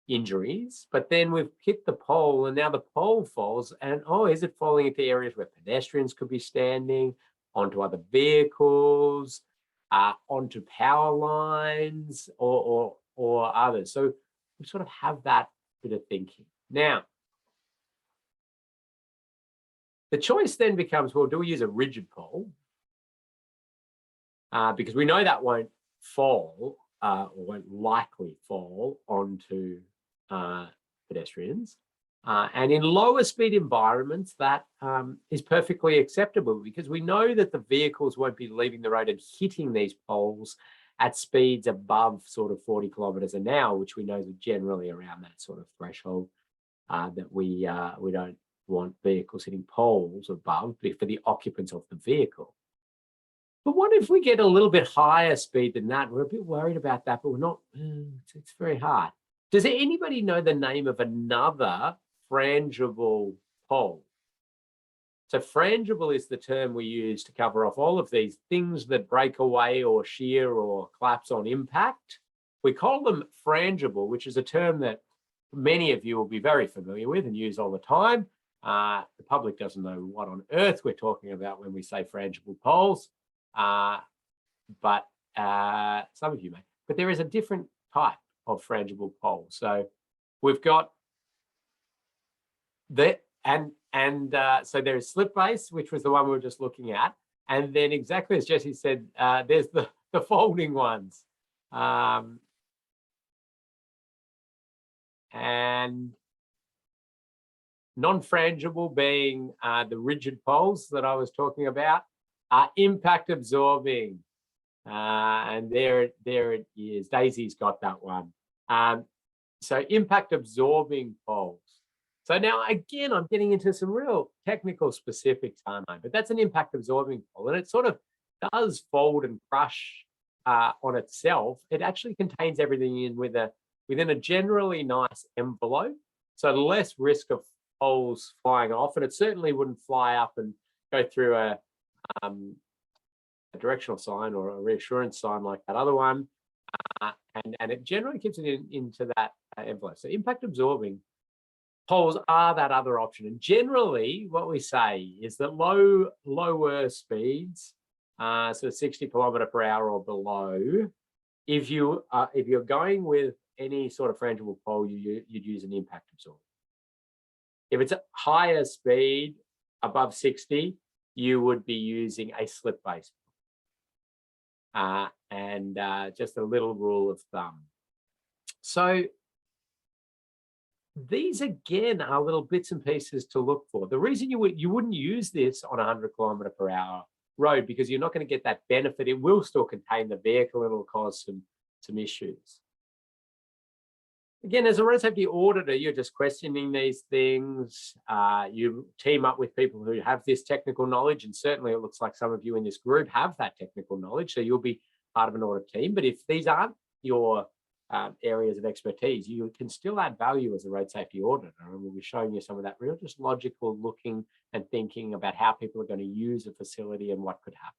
injuries, but then we've hit the pole and now the pole falls and, is it falling into areas where pedestrians could be standing, onto other vehicles, onto power lines or others? So we sort of have that bit of thinking. Now, the choice then becomes, well, do we use a rigid pole? Because we know that won't fall or won't likely fall onto pedestrians. And in lower speed environments, that is perfectly acceptable because we know that the vehicles won't be leaving the road and hitting these poles at speeds above sort of 40 kilometers an hour, which we know is generally around that sort of threshold that we don't want vehicles hitting poles above for the occupants of the vehicle. But what if we get a little bit higher speed than that? We're a bit worried about that, but we're not, it's very hard. Does anybody know the name of another frangible pole? So frangible is the term we use to cover off all of these things that break away or shear or collapse on impact. We call them frangible, which is a term that many of you will be very familiar with and use all the time. The public doesn't know what on earth we're talking about when we say frangible poles, but some of you may. But there is a different type of frangible pole. So we've got that, so there is slip base, which was the one we were just looking at, and then exactly as Jesse said, there's the folding ones, and non-frangible being the rigid poles that I was talking about, are impact absorbing, and there it is. Daisy's got that one. So impact absorbing poles. So now again, I'm getting into some real technical specifics, aren't I? But that's an impact absorbing pole, and it sort of does fold and crush on itself. It actually contains everything within a generally nice envelope, so less risk of poles flying off, and it certainly wouldn't fly up and go through a directional sign or a reassurance sign like that other one, and it generally keeps it into that envelope. So impact absorbing poles are that other option, and generally what we say is that lower speeds, so 60 kilometer per hour or below, if you're going with any sort of frangible pole, you'd use an impact absorber. If it's a higher speed, above 60, you would be using a slip base. And just a little rule of thumb. So these again are little bits and pieces to look for. The reason you wouldn't use this on a 100 kilometer per hour road, because you're not going to get that benefit. It will still contain the vehicle and it'll cause some issues. Again, as a road safety auditor, you're just questioning these things. You team up with people who have this technical knowledge, and certainly it looks like some of you in this group have that technical knowledge, so you'll be part of an audit team. But if these aren't your areas of expertise, you can still add value as a road safety auditor, and we'll be showing you some of that real just logical looking and thinking about how people are going to use a facility and what could happen.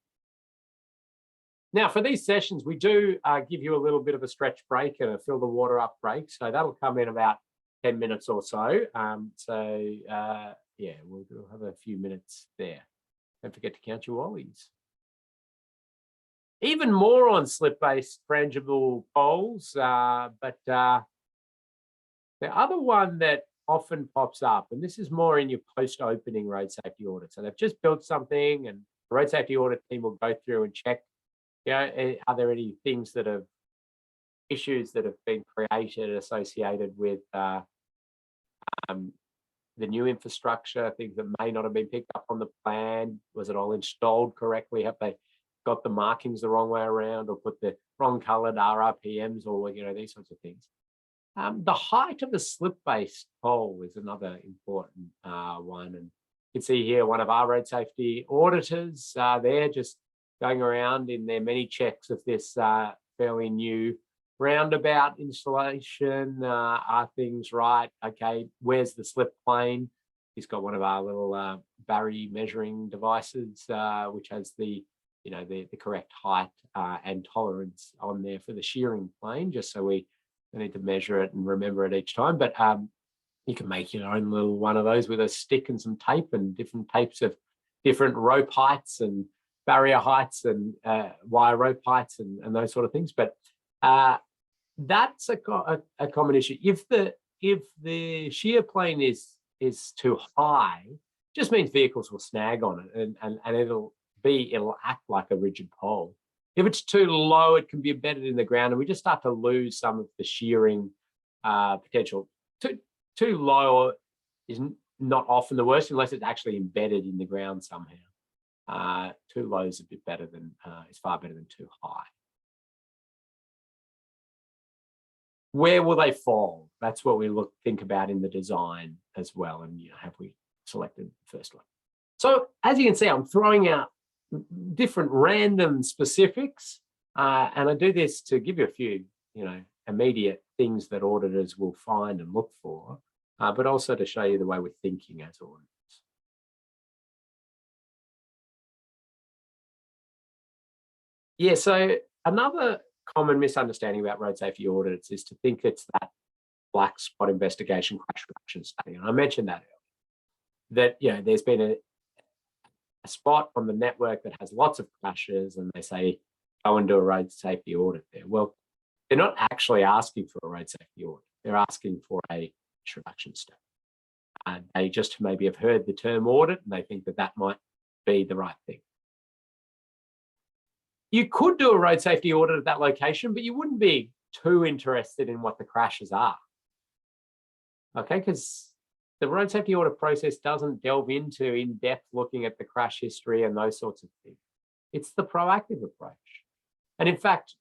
Now, for these sessions, we do give you a little bit of a stretch break and a fill the water up break. So that'll come in about 10 minutes or so. Yeah, we'll have a few minutes there. Don't forget to count your wallies. Even more on slip-based frangible poles, but the other one that often pops up, and this is more in your post-opening road safety audit. So they've just built something, and the road safety audit team will go through and check, are there any things that have issues that have been created associated with the new infrastructure, things that may not have been picked up on the plan? Was it all installed correctly? Have they got the markings the wrong way around, or put the wrong colored RRPMs, or these sorts of things? The height of the slip-based pole is another important one, and you can see here one of our road safety auditors. They're just going around in their many checks of this fairly new roundabout installation. Are things right? Okay, where's the slip plane? He's got one of our little Barry measuring devices, which has the correct height and tolerance on there for the shearing plane, just so we need to measure it and remember it each time. But you can make your own little one of those with a stick and some tape, and different tapes of different rope heights and barrier heights and wire rope heights and those sort of things. But that's a common issue. If the shear plane is too high, just means vehicles will snag on it, and it'll act like a rigid pole. If it's too low, it can be embedded in the ground, and we just start to lose some of the shearing potential. Too low, not often the worst unless it's actually embedded in the ground somehow. Too low is a bit better than, is far better than too high. Where will they fall? That's what we think about in the design as well. And have we selected the first one? So as you can see, I'm throwing out different random specifics, and I do this to give you a few, immediate things that auditors will find and look for, but also to show you the way we're thinking as auditors. Yeah, so another common misunderstanding about road safety audits is to think it's that black spot investigation crash reduction study. And I mentioned that earlier, that there's been a spot on the network that has lots of crashes, and they say, go and do a road safety audit there. Well, they're not actually asking for a road safety audit. They're asking for a crash reduction study. They just maybe have heard the term audit, and they think that that might be the right thing. You could do a road safety audit at that location, but you wouldn't be too interested in what the crashes are. Okay, because the road safety audit process doesn't delve into in-depth looking at the crash history and those sorts of things. It's the proactive approach. And in fact,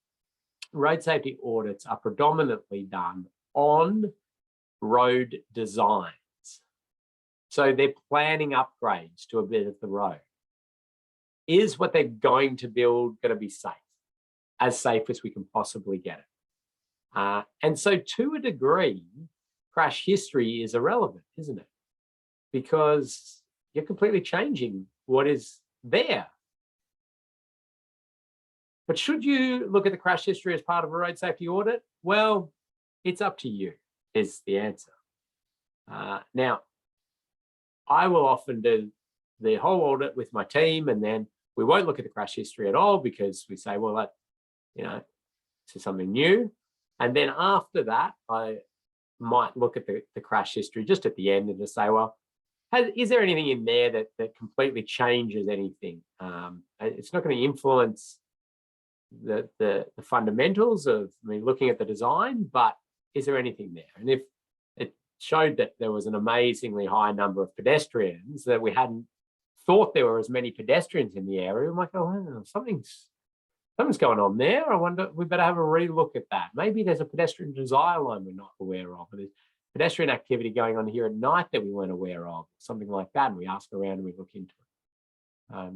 road safety audits are predominantly done on road designs. So they're planning upgrades to a bit of the road. Is what they're going to build going to be safe as we can possibly get it? And so to a degree, crash history is irrelevant, isn't it? Because you're completely changing what is there. But should you look at the crash history as part of a road safety audit? Well, it's up to you, is the answer. Now, I will often do the whole audit with my team, and then we won't look at the crash history at all because we say, well, that, this is something new. And then after that, I might look at the crash history just at the end and just say, well, is there anything in there that completely changes anything? It's not going to influence the fundamentals of me looking at the design, but is there anything there? And if it showed that there was an amazingly high number of pedestrians, that we hadn't thought there were as many pedestrians in the area, I'm like, oh, something's going on there. I wonder, we better have a relook at that. Maybe there's a pedestrian desire line we're not aware of, or there's pedestrian activity going on here at night that we weren't aware of, something like that. And we ask around and we look into it.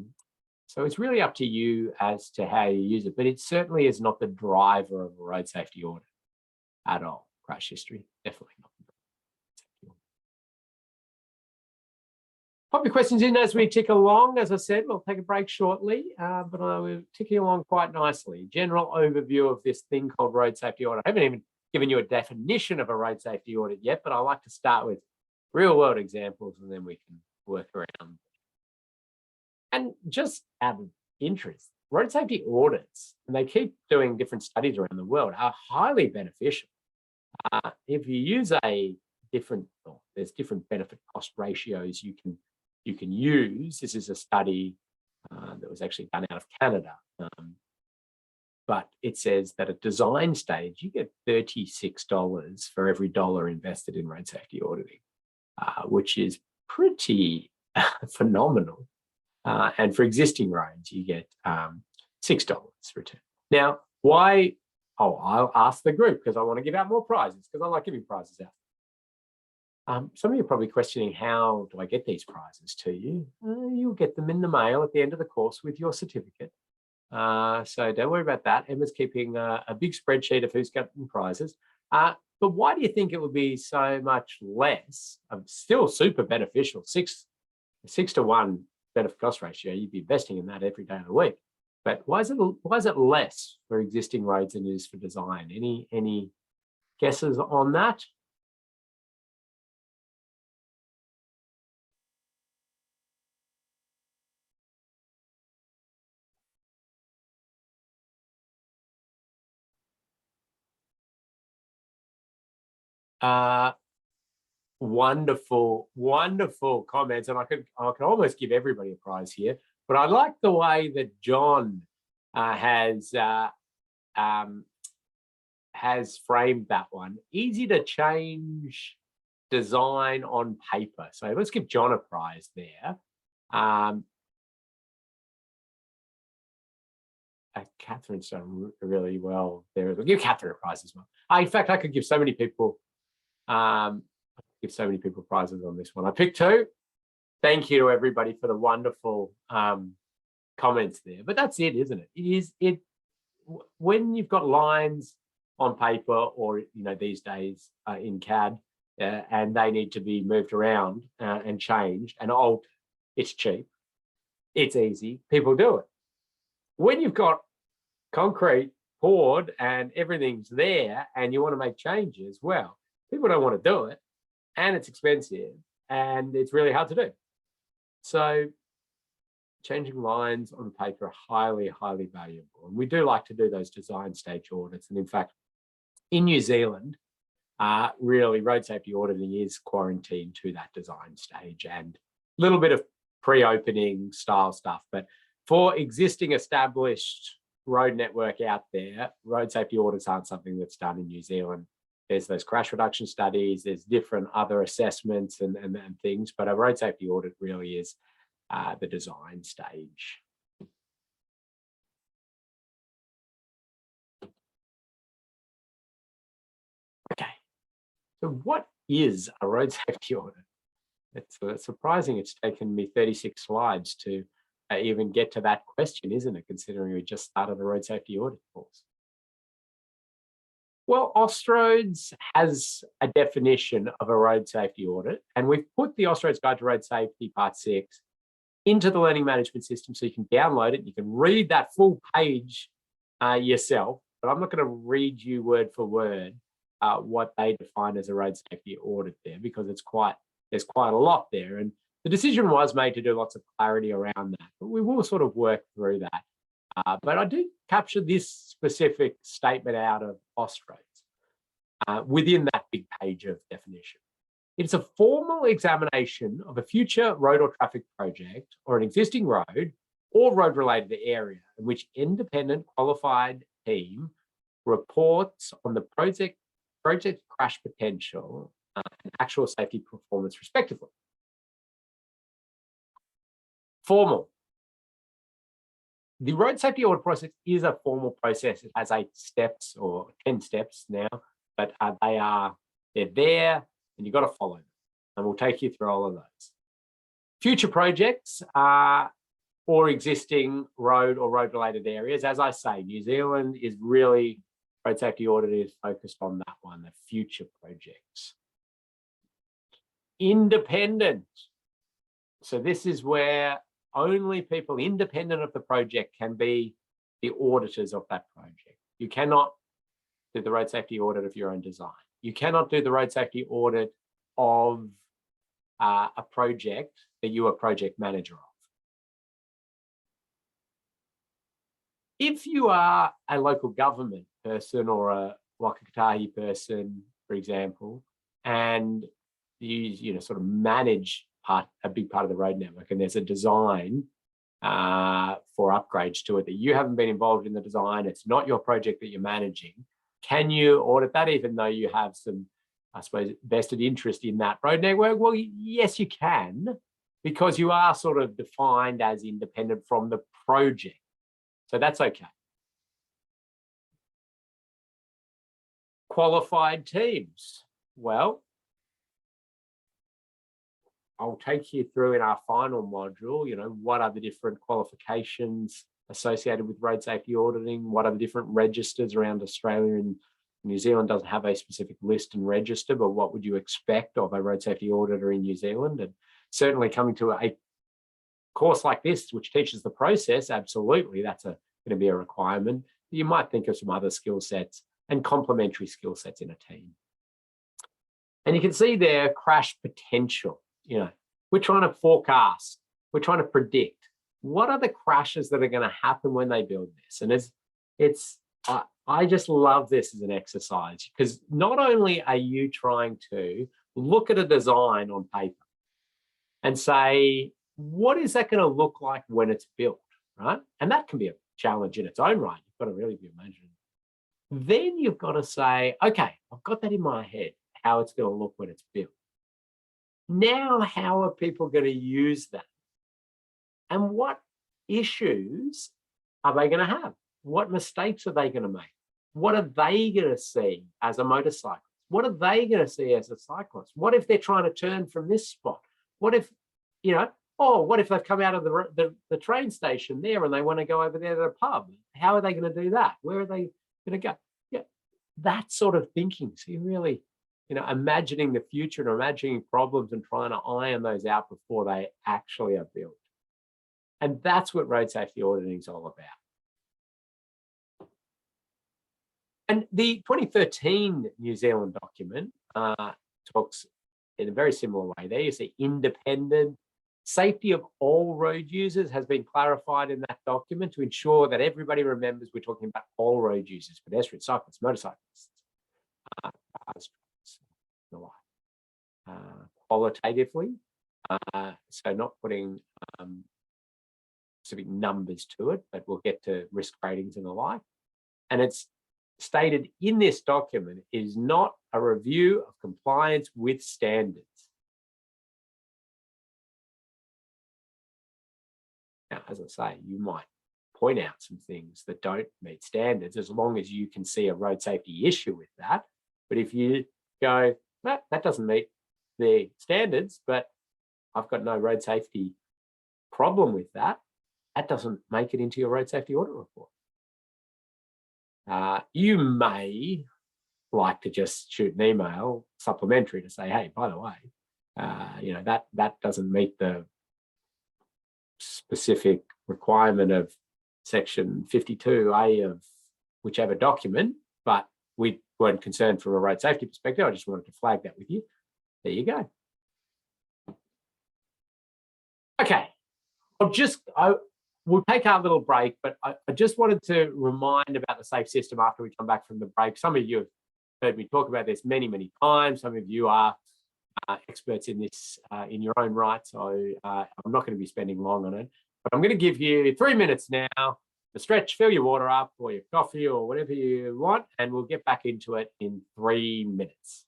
So it's really up to you as to how you use it, but it certainly is not the driver of a road safety audit at all. Crash history, definitely not. Pop your questions in as we tick along. As I said, we'll take a break shortly, but we're ticking along quite nicely. General overview of this thing called road safety audit. I haven't even given you a definition of a road safety audit yet, but I like to start with real world examples and then we can work around. And just out of interest, road safety audits, and they keep doing different studies around the world, are highly beneficial. If you use there's different benefit cost ratios you can use. This is a study that was actually done out of Canada. But it says that at design stage, you get $36 for every dollar invested in road safety auditing, which is pretty phenomenal. And for existing roads, you get $6 return. Now, why? Oh, I'll ask the group because I want to give out more prizes because I like giving prizes out. Some of you are probably questioning, how do I get these prizes to you? You'll get them in the mail at the end of the course with your certificate. So don't worry about that. Emma's keeping a big spreadsheet of who's gotten prizes. But why do you think it would be so much less, still super beneficial, 6 to 1 benefit cost ratio? You'd be investing in that every day of the week. But why is it less for existing roads than it is for design? Any guesses on that? Wonderful comments, and I can almost give everybody a prize here. But I like the way that John has framed that one. Easy to change design on paper. So let's give John a prize there. Catherine's done really well there. We'll give Catherine a prize as well. In fact, I could give so many people prizes on this one. I picked 2. Thank you to everybody for the wonderful comments there. But that's it, isn't it? When you've got lines on paper, or these days in CAD, and they need to be moved around and changed and altered, it's cheap, it's easy, people do it. When you've got concrete poured and everything's there and you want to make changes, well, people don't want to do it, and it's expensive and it's really hard to do. So changing lines on paper are highly, highly valuable. And we do like to do those design stage audits. And in fact, in New Zealand, really road safety auditing is quarantined to that design stage and a little bit of pre-opening style stuff. But for existing established road network out there, road safety audits aren't something that's done in New Zealand. There's those crash reduction studies, there's different other assessments and things, but a road safety audit really is the design stage. Okay, so what is a road safety audit? It's surprising it's taken me 36 slides to even get to that question, isn't it, considering we just started a road safety audit course? Well, Austroads has a definition of a road safety audit, and we've put the Austroads Guide to Road Safety Part 6 into the learning management system, so you can download it. You can read that full page yourself, but I'm not going to read you word for word what they define as a road safety audit there, because there's quite a lot there. And the decision was made to do lots of clarity around that, but we will sort of work through that. But I do capture this specific statement out of Austroads within that big page of definition. It's a formal examination of a future road or traffic project or an existing road or road-related area in which independent qualified team reports on the project crash potential and actual safety performance respectively. Formal. The road safety audit process is a formal process. It has 8 steps or 10 steps now, but they're there and you've got to follow them. And we'll take you through all of those. Future projects or existing road or road-related areas. As I say, New Zealand is really, road safety audit is focused on that one, the future projects. Independent. So this is where only people independent of the project can be the auditors of that project. You cannot do the road safety audit of your own design. You cannot do the road safety audit of a project that you are project manager of. If you are a local government person or a Waka Kotahi person, for example, and you sort of manage a big part of the road network, and there's a design for upgrades to it that you haven't been involved in the design, it's not your project that you're managing, can you audit that even though you have some, I suppose, vested interest in that road network? Well, yes, you can, because you are sort of defined as independent from the project. So that's okay. Qualified teams. Well, I'll take you through in our final module, what are the different qualifications associated with road safety auditing? What are the different registers around Australia? And New Zealand doesn't have a specific list and register, but what would you expect of a road safety auditor in New Zealand? And certainly coming to a course like this, which teaches the process, absolutely, that's going to be a requirement. You might think of some other skill sets and complementary skill sets in a team. And you can see there crash potential. We're trying to forecast, we're trying to predict what are the crashes that are going to happen when they build this. And I just love this as an exercise, because not only are you trying to look at a design on paper and say, what is that going to look like when it's built, right? And that can be a challenge in its own right. You've got to really be imagining. Then you've got to say, okay, I've got that in my head, how it's going to look when it's built. Now, how are people going to use that? And what issues are they going to have? What mistakes are they going to make? What are they going to see as a motorcyclist? What are they going to see as a cyclist? What if they're trying to turn from this spot? What if, what if they've come out of the train station there and they want to go over there to the pub? How are they going to do that? Where are they going to go? Yeah, that sort of thinking. So you really, imagining the future and imagining problems and trying to iron those out before they actually are built. And that's what road safety auditing is all about. And the 2013 New Zealand document talks in a very similar way. There you see independent safety of all road users has been clarified in that document to ensure that everybody remembers we're talking about all road users, pedestrians, cyclists, motorcyclists, cars, the like. Qualitatively, so not putting specific numbers to it, but we'll get to risk ratings and the like. And it's stated in this document is not a review of compliance with standards. Now, as I say, you might point out some things that don't meet standards as long as you can see a road safety issue with that. But if you go, no, that doesn't meet the standards, but I've got no road safety problem with that, that doesn't make it into your road safety audit report. You may like to just shoot an email supplementary to say, hey, by the way, that doesn't meet the specific requirement of section 52A of whichever document, but we weren't concerned from a road safety perspective. I just wanted to flag that with you. There you go. Okay, we'll take our little break, but I just wanted to remind about the safe system after we come back from the break. Some of you have heard me talk about this many, many times. Some of you are experts in this in your own right, so I'm not going to be spending long on it. But I'm going to give you 3 minutes now to stretch, fill your water up or your coffee or whatever you want, and we'll get back into it in 3 minutes.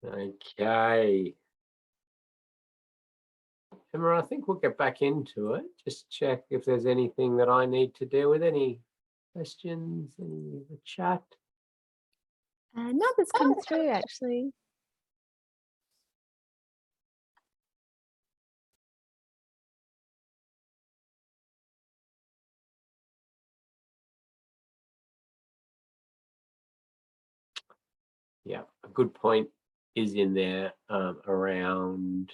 Okay. Emma, I think we'll get back into it. Just check if there's anything that I need to deal with. Any questions in the chat? No, that's come through actually. Yeah, a good point is in there around,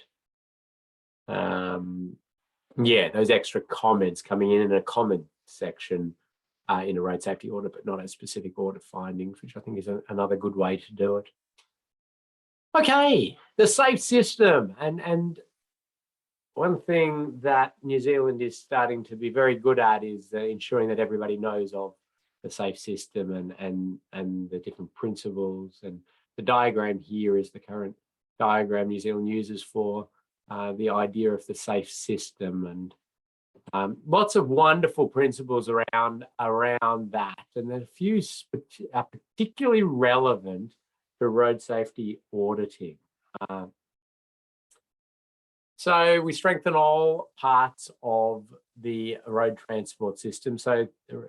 yeah, those extra comments coming in a comment section in a road safety audit, but not as specific audit findings, which I think is another good way to do it. Okay, the safe system. And one thing that New Zealand is starting to be very good at is ensuring that everybody knows of the safe system and the different principles. And the diagram here is the current diagram New Zealand uses for the idea of the safe system, and lots of wonderful principles around that. And a few are particularly relevant to road safety auditing. So we strengthen all parts of the road transport system. So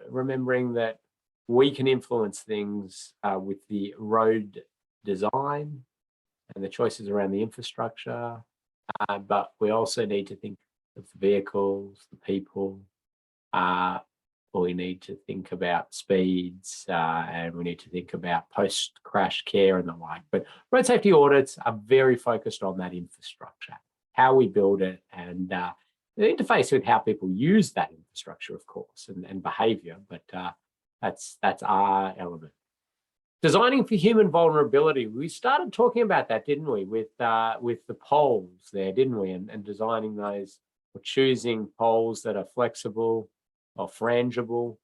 remembering that we can influence things with the road design and the choices around the infrastructure, but we also need to think of the vehicles, the people, we need to think about speeds, and we need to think about post-crash care and the like. But road safety audits are very focused on that infrastructure, how we build it, and the interface with how people use that infrastructure, of course, and behaviour. But that's our element. Designing for human vulnerability. We started talking about that, didn't we, with the poles there, didn't we? And designing those, or choosing poles that are flexible or frangible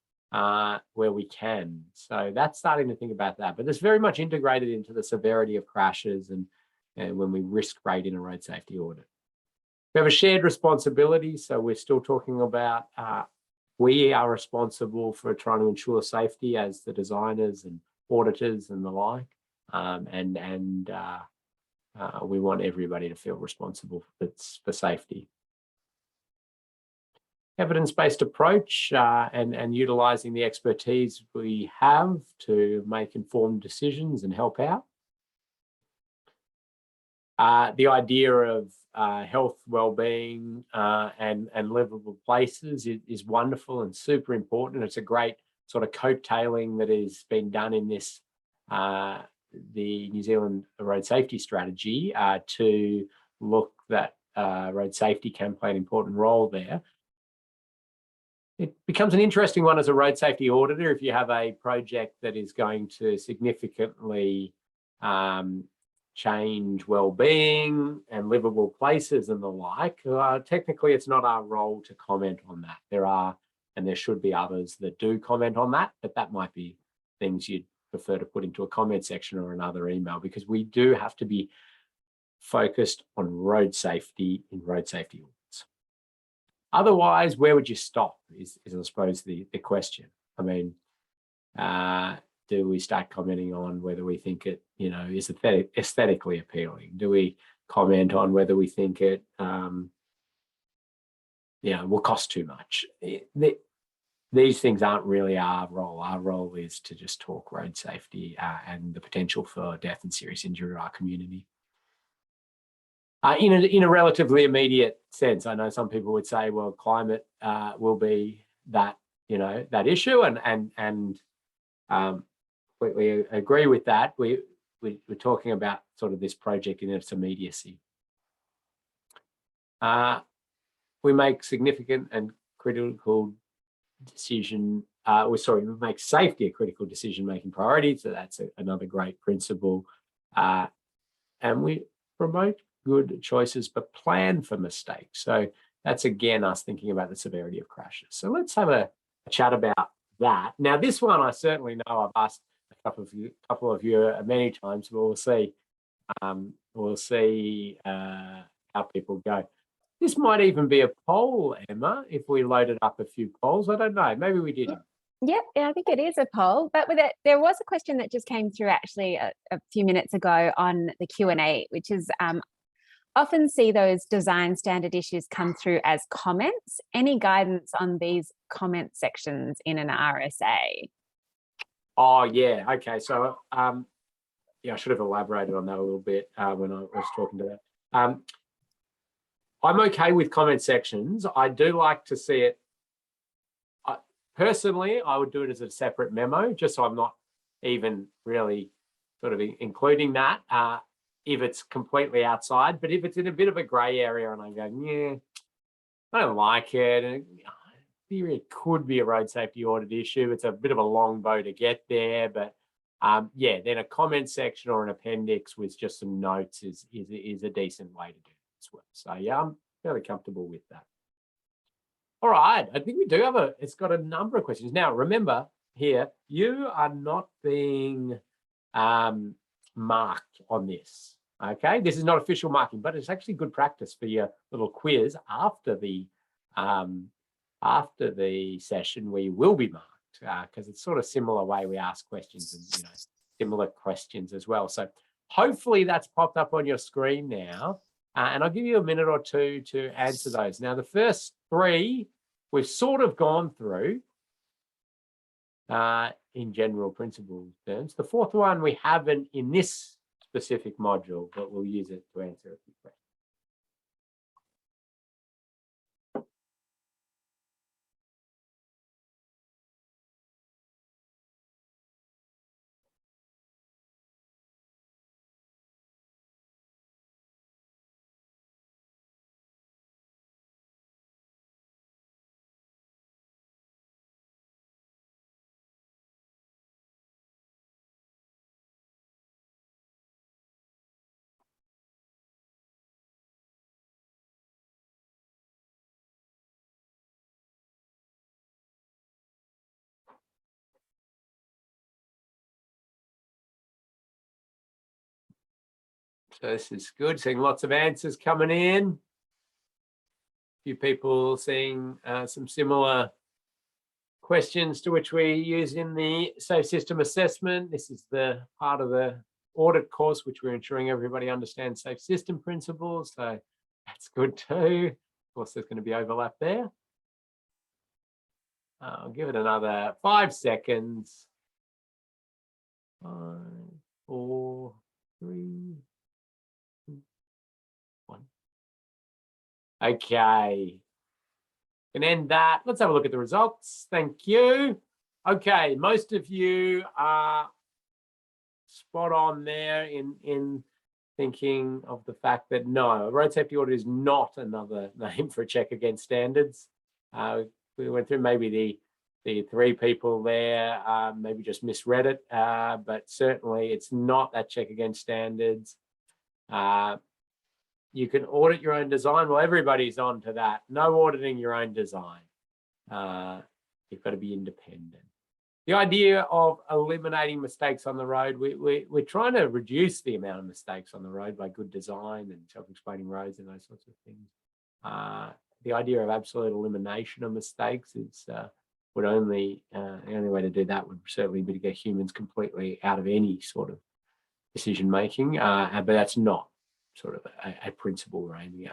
where we can. So that's starting to think about that. But it's very much integrated into the severity of crashes and when we risk rate in a road safety audit. We have a shared responsibility. So we're still talking about we are responsible for trying to ensure safety as the designers and auditors and the like. We want everybody to feel responsible for safety. Evidence-based approach and utilising the expertise we have to make informed decisions and help out. The idea of health, well-being and livable places is wonderful and super important. It's a great sort of coattailing that has been done in this, the New Zealand road safety strategy to look that road safety can play an important role there. It becomes an interesting one as a road safety auditor if you have a project that is going to significantly change well-being and livable places and the like. Technically, it's not our role to comment on that. There are, and there should be others that do comment on that, but that might be things you'd prefer to put into a comment section or another email, because we do have to be focused on road safety in road safety audits. Otherwise, where would you stop is I suppose the question. I mean, do we start commenting on whether we think it, is aesthetically appealing? Do we comment on whether we think it, will cost too much? These things aren't really our role. Our role is to just talk road safety and the potential for death and serious injury to our community. In a relatively immediate sense, I know some people would say, well, climate will be that, that issue, and completely agree with that. We're talking about sort of this project in its immediacy. We make significant and critical decision, we make safety a critical decision-making priority. So that's another great principle. And we promote good choices, but plan for mistakes. So that's again us thinking about the severity of crashes. So let's have a chat about that. Now, this one I certainly know I've asked a couple of you many times, but we'll see. We'll see how people go. This might even be a poll, Emma, if we loaded up a few polls. I don't know. Maybe we didn't. Yeah, I think it is a poll. But with it, there was a question that just came through actually a few minutes ago on the Q&A, which is often see those design standard issues come through as comments. Any guidance on these comment sections in an RSA? Oh, yeah. Okay. So, yeah, I should have elaborated on that a little bit when I was talking to that. I'm okay with comment sections. I do like to see it. Personally, I would do it as a separate memo, just so I'm not even really sort of including that if it's completely outside. But if it's in a bit of a grey area and I go, yeah, I don't like it, and theory it could be a road safety audit issue. It's a bit of a long bow to get there, but yeah, then a comment section or an appendix with just some notes is a decent way to do it as well. So yeah, I'm fairly comfortable with that. All right, I think we do have it's got a number of questions. Now, remember here, you are not being marked on this, okay? This is not official marking, but it's actually good practice for your little quiz after the session where you will be marked, because it's sort of similar way we ask questions and, you know, similar questions as well. So hopefully that's popped up on your screen now. And I'll give you a minute or two to answer those. Now, the first three we've sort of gone through in general principles terms. The fourth one we haven't in this specific module, but we'll use it to answer a few questions. So this is good, seeing lots of answers coming in. A few people seeing some similar questions to which we use in the Safe System Assessment. This is the part of the audit course, which we're ensuring everybody understands safe system principles. So that's good too. Of course, there's going to be overlap there. I'll give it another 5 seconds. 5, 4, 3, 2, 1. Okay. Can end that. Let's have a look at the results. Thank you. Okay, most of you are spot on there in thinking of the fact that no, a road safety audit is not another name for a check against standards. We went through maybe the 3 people there, maybe just misread it, but certainly it's not that check against standards. You can audit your own design. Well, everybody's on to that. No auditing your own design. You've got to be independent. The idea of eliminating mistakes on the road, we're trying to reduce the amount of mistakes on the road by good design and self-explaining roads and those sorts of things. The idea of absolute elimination of mistakes is the only way to do that would certainly be to get humans completely out of any sort of decision making, but that's not sort of a principle we're aiming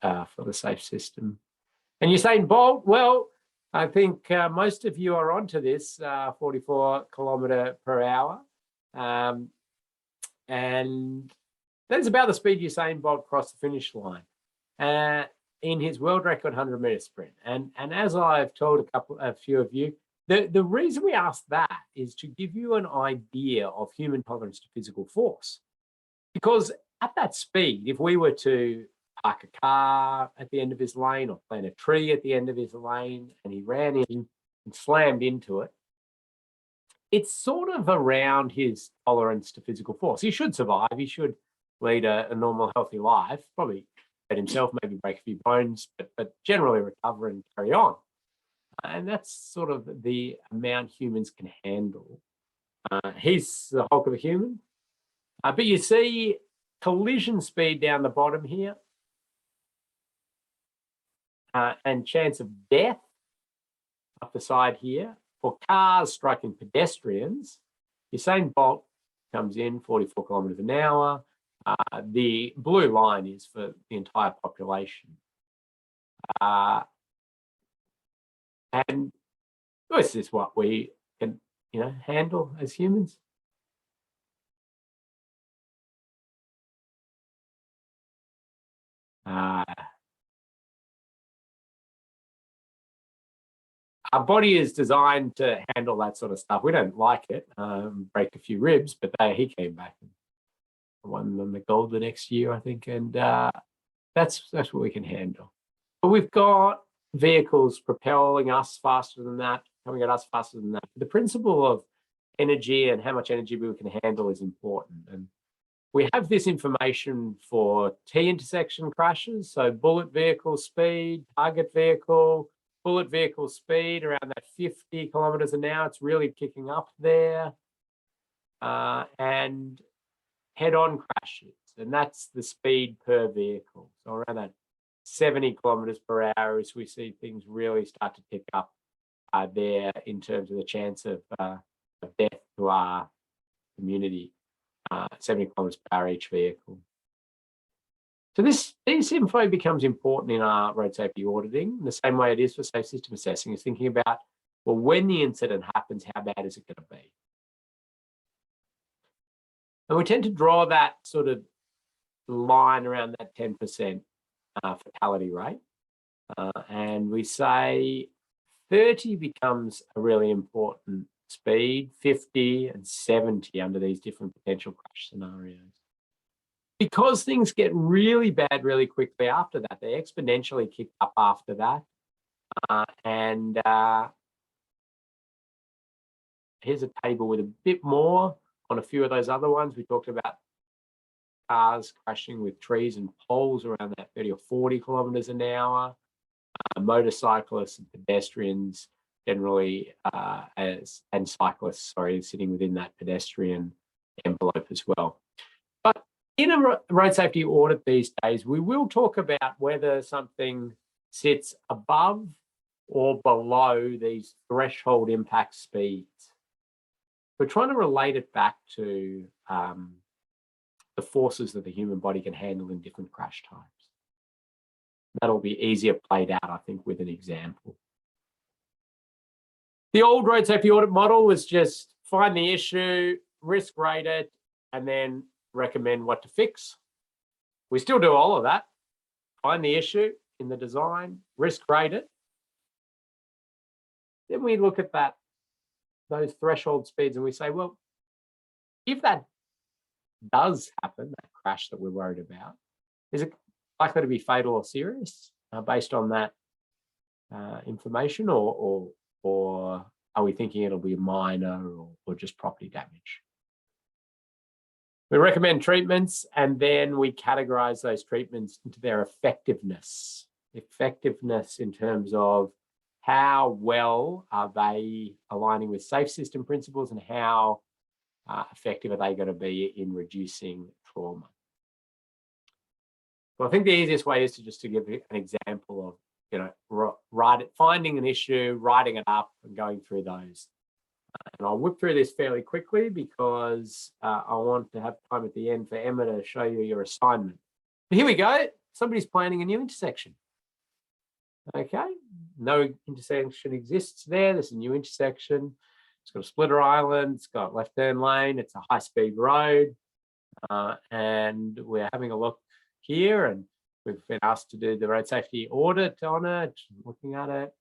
at for the safe system. And Usain Bolt, well, I think most of you are onto this 44 km/h. And that's about the speed Usain Bolt crossed the finish line in his world record 100-meter sprint. And as I've told a few of you, the reason we ask that is to give you an idea of human tolerance to physical force. Because at that speed, if we were to park a car at the end of his lane or plant a tree at the end of his lane and he ran in and slammed into it, it's sort of around his tolerance to physical force. He should survive. He should lead a normal, healthy life, probably hurt himself, maybe break a few bones, but generally recover and carry on. And that's sort of the amount humans can handle. He's the hulk of a human. But you see collision speed down the bottom here and chance of death up the side here for cars striking pedestrians, Usain Bolt comes in 44 kilometers an hour. The blue line is for the entire population. And this is what we can, handle as humans. Our body is designed to handle that sort of stuff. We don't like it, break a few ribs, but he came back and won the gold the next year, I think, and that's what we can handle. But we've got vehicles propelling us faster than that, coming at us faster than that. The principle of energy and how much energy we can handle is important, and we have this information for T-intersection crashes, so bullet vehicle speed, target vehicle, bullet vehicle speed around that 50 kilometers an hour. It's really kicking up there. And head-on crashes, and that's the speed per vehicle. So around that 70 kilometers per hour as we see things really start to tick up there in terms of the chance of death to our community. 70 kilometers per hour each vehicle. So this info becomes important in our road safety auditing, in the same way it is for safe system assessing, is thinking about, well, when the incident happens, how bad is it going to be? And we tend to draw that sort of line around that 10% fatality rate. And we say 30 becomes a really important speed, 50 and 70 under these different potential crash scenarios. Because things get really bad really quickly after that, they exponentially kick up after that. Here's a table with a bit more on a few of those other ones. We talked about cars crashing with trees and poles around that 30 or 40 kilometers an hour. Motorcyclists and pedestrians generally, and cyclists, sitting within that pedestrian envelope as well. But in a road safety audit these days, we will talk about whether something sits above or below these threshold impact speeds. We're trying to relate it back to the forces that the human body can handle in different crash times. That'll be easier played out, I think, with an example. The old road safety audit model was just find the issue, risk rate it, and then recommend what to fix. We still do all of that. Find the issue in the design, risk rate it. Then we look at those threshold speeds and we say, well, if that does happen, that crash that we're worried about, is it likely to be fatal or serious based on that information, or are we thinking it'll be minor or just property damage? We recommend treatments, and then we categorize those treatments into their effectiveness. Effectiveness in terms of how well are they aligning with safe system principles, and how effective are they going to be in reducing trauma. Well, I think the easiest way is to give an example of, finding an issue, writing it up, and going through those. And I'll whip through this fairly quickly because I want to have time at the end for Emma to show you your assignment. But here we go. Somebody's planning a new intersection. Okay, no intersection exists there. There's a new intersection. It's got a splitter island. It's got left turn lane. It's a high-speed road. And we're having a look here, and we've been asked to do the road safety audit on it, looking at it.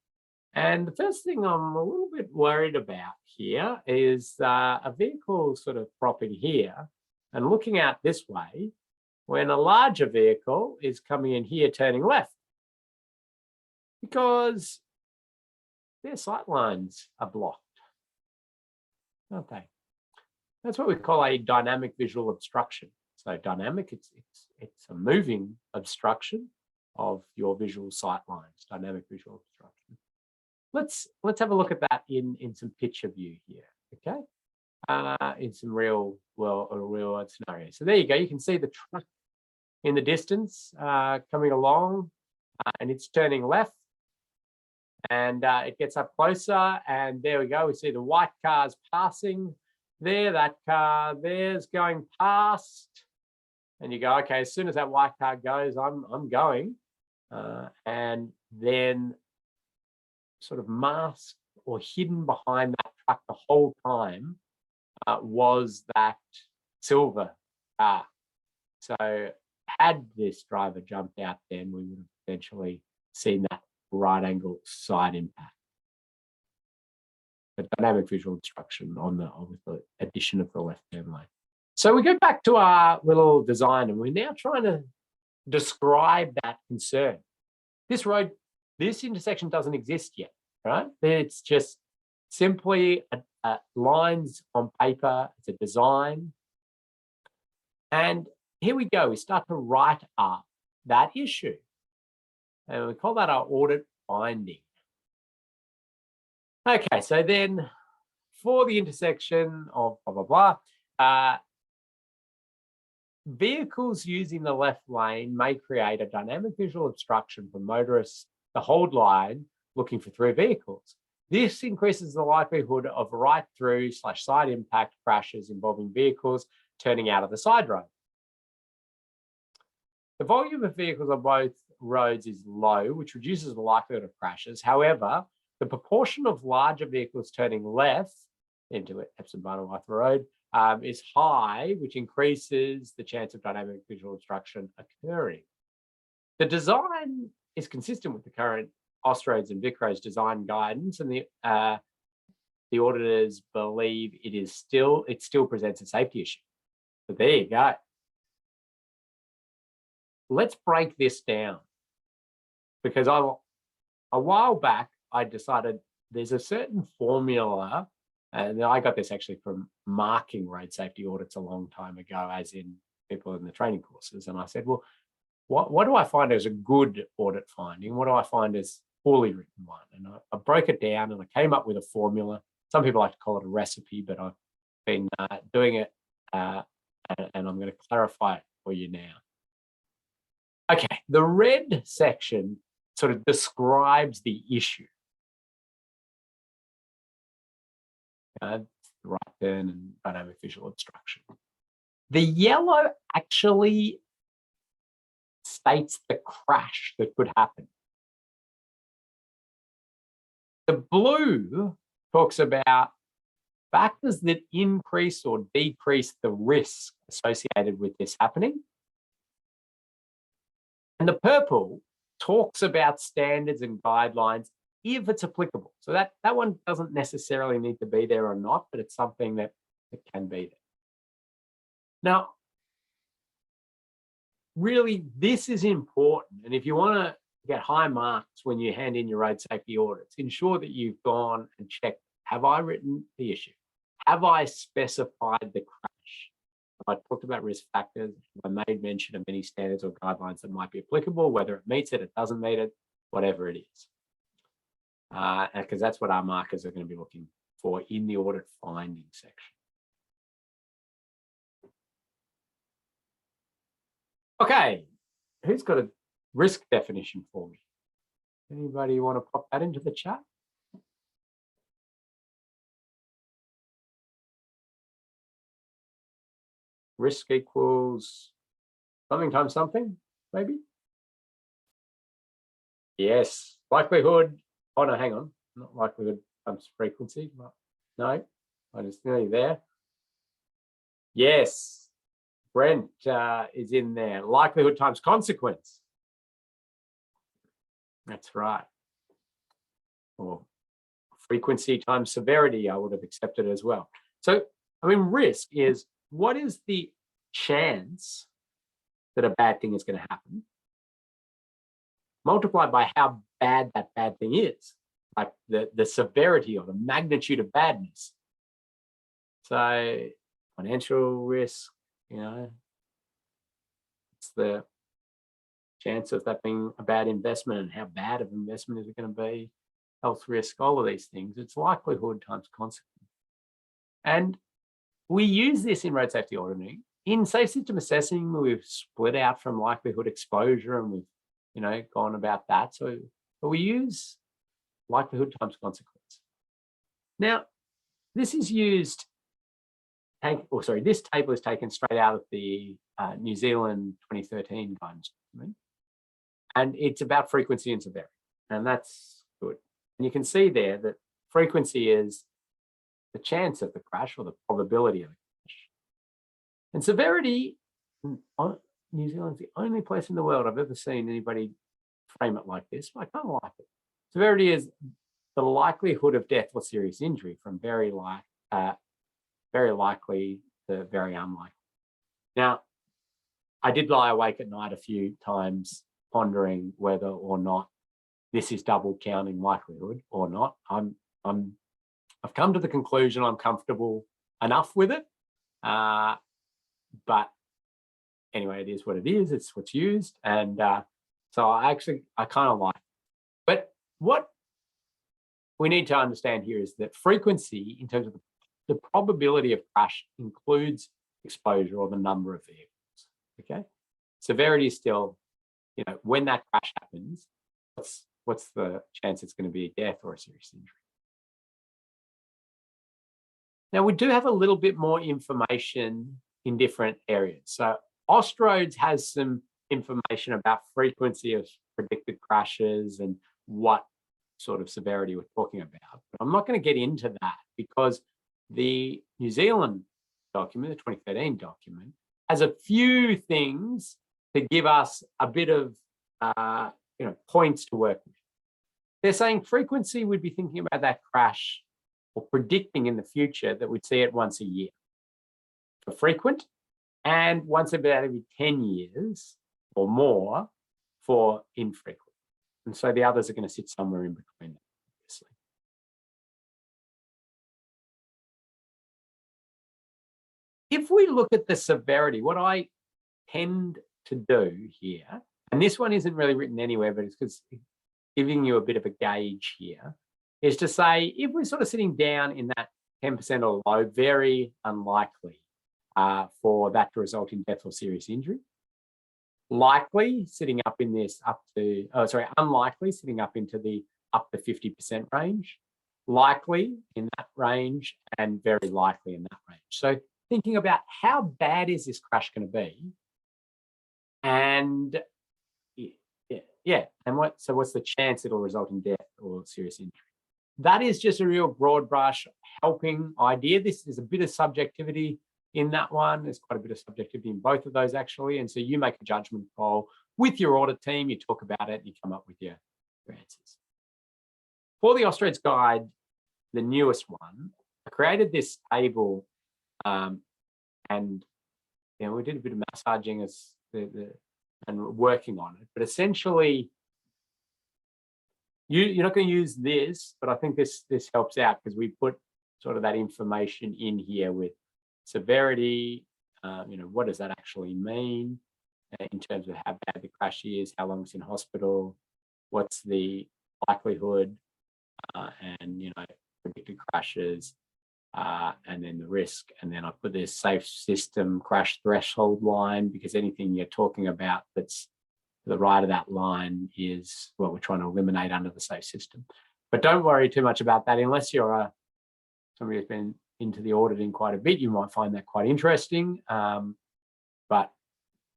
And the first thing I'm a little bit worried about here is a vehicle sort of propping here and looking out this way when a larger vehicle is coming in here turning left, because their sight lines are blocked, aren't they? That's what we call a dynamic visual obstruction. So dynamic, it's a moving obstruction of your visual sight lines, dynamic visual obstruction. Let's have a look at that in some picture view here, okay? In some real world scenarios. So there you go. You can see the truck in the distance coming along, and it's turning left. And it gets up closer, and there we go. We see the white cars passing there. That car there's going past, and you go, okay, as soon as that white car goes, I'm going. And then sort of masked or hidden behind that truck the whole time was that silver car. So had this driver jumped out, then we would have eventually seen that right angle side impact. But dynamic visual obstruction with the addition of the left turn lane. So we go back to our little design, and we're now trying to describe that concern. This intersection doesn't exist yet, right? It's just simply lines on paper. It's a design. And here we go. We start to write up that issue. And we call that our audit finding. Okay, so then for the intersection of blah, blah, blah, vehicles using the left lane may create a dynamic visual obstruction for motorists to hold line looking for through vehicles. This increases the likelihood of right-through/side impact crashes involving vehicles turning out of the side road. The volume of vehicles on both roads is low, which reduces the likelihood of crashes. However, the proportion of larger vehicles turning left into Epsom-Barnum-Wythe Road is high, which increases the chance of dynamic visual obstruction occurring. The design is consistent with the current Austroads and VicRoads design guidance, and the auditors believe it still presents a safety issue. So there you go. Let's break this down, because a while back I decided there's a certain formula, and I got this actually from marking road safety audits a long time ago, as in people in the training courses. And I said, well, what do I find as a good audit finding? What do I find as poorly written one? And I broke it down, and I came up with a formula. Some people like to call it a recipe, but I've been doing it, and I'm going to clarify it for you now. Okay, the red section sort of describes the issue. Right turn and dynamic visual obstruction. The yellow actually states the crash that could happen. The blue talks about factors that increase or decrease the risk associated with this happening. And the purple talks about standards and guidelines if it's applicable. So that one doesn't necessarily need to be there or not, but it's something that can be there. Now, really, this is important. And if you want to get high marks when you hand in your road safety audits, ensure that you've gone and checked, have I written the issue? Have I specified the crash? Have I talked about risk factors? Have I made mention of any standards or guidelines that might be applicable, whether it meets it, it doesn't meet it, whatever it is. Because that's what our markers are going to be looking for in the audit finding section. Okay, who's got a risk definition for me? Anybody want to pop that into the chat? Risk equals something times something, maybe? Yes, likelihood. Oh, no, hang on. Not likelihood times frequency. No, I just nearly there. Yes, Brent is in there. Likelihood times consequence. That's right. Or frequency times severity, I would have accepted as well. So, I mean, risk is what is the chance that a bad thing is going to happen, multiplied by how bad that bad thing is, like the severity or the magnitude of badness. So financial risk, you know, it's the chance of that being a bad investment and how bad of an investment is it going to be, health risk, all of these things. It's likelihood times consequence. And we use this in road safety auditing. In safe system assessing, we've split out from likelihood exposure and we've, gone about that. So we use likelihood times consequence. Now, this is used, this table is taken straight out of the New Zealand 2013 guidance document, and it's about frequency and severity, and that's good. And you can see there that frequency is the chance of the crash or the probability of the crash. And severity, New Zealand's the only place in the world I've ever seen anybody frame it like this, but I kind of like it. Severity is the likelihood of death or serious injury from very likely to very unlikely. Now, I did lie awake at night a few times pondering whether or not this is double counting likelihood or not. I've come to the conclusion I'm comfortable enough with it, but anyway, it is what it is. It's what's used, and so I kind of like it. But what we need to understand here is that frequency, in terms of the probability of crash, includes exposure or the number of vehicles. Okay, severity is still, when that crash happens, what's the chance it's going to be a death or a serious injury? Now, we do have a little bit more information in different areas. So Austroads has some information about frequency of predicted crashes and what sort of severity we're talking about. But I'm not going to get into that because the New Zealand document, the 2013 document, has a few things to give us a bit of points to work with. They're saying frequency, would be thinking about that crash or predicting in the future that we'd see it once a year for frequent, and once about every 10 years or more for infrequent. And so the others are going to sit somewhere in between that, obviously. If we look at the severity, what I tend to do here, and this one isn't really written anywhere, but it's because giving you a bit of a gauge here, is to say, if we're sort of sitting down in that 10% or low, very unlikely for that to result in death or serious injury. Likely, sitting up in this unlikely, sitting up into the up to 50% range. Likely in that range, and very likely in that range. So thinking about how bad is this crash going to be, and and what's the chance it'll result in death or serious injury? That is just a real broad brush helping idea. This is a bit of subjectivity in that one. There's quite a bit of subjectivity in both of those, actually. And so you make a judgment call with your audit team, you talk about it, and you come up with your answers. For the Austroads guide, the newest one, I created this table, and we did a bit of massaging and working on it. But essentially, you're not going to use this, but I think this helps out because we put sort of that information in here with severity. What does that actually mean in terms of how bad the crash is, how long it's in hospital, what's the likelihood, and predicted crashes, and then the risk. And then I put this safe system crash threshold line, because anything you're talking about that's to the right of that line is what we're trying to eliminate under the safe system. But don't worry too much about that unless you're somebody who's been into the auditing quite a bit. You might find that quite interesting. But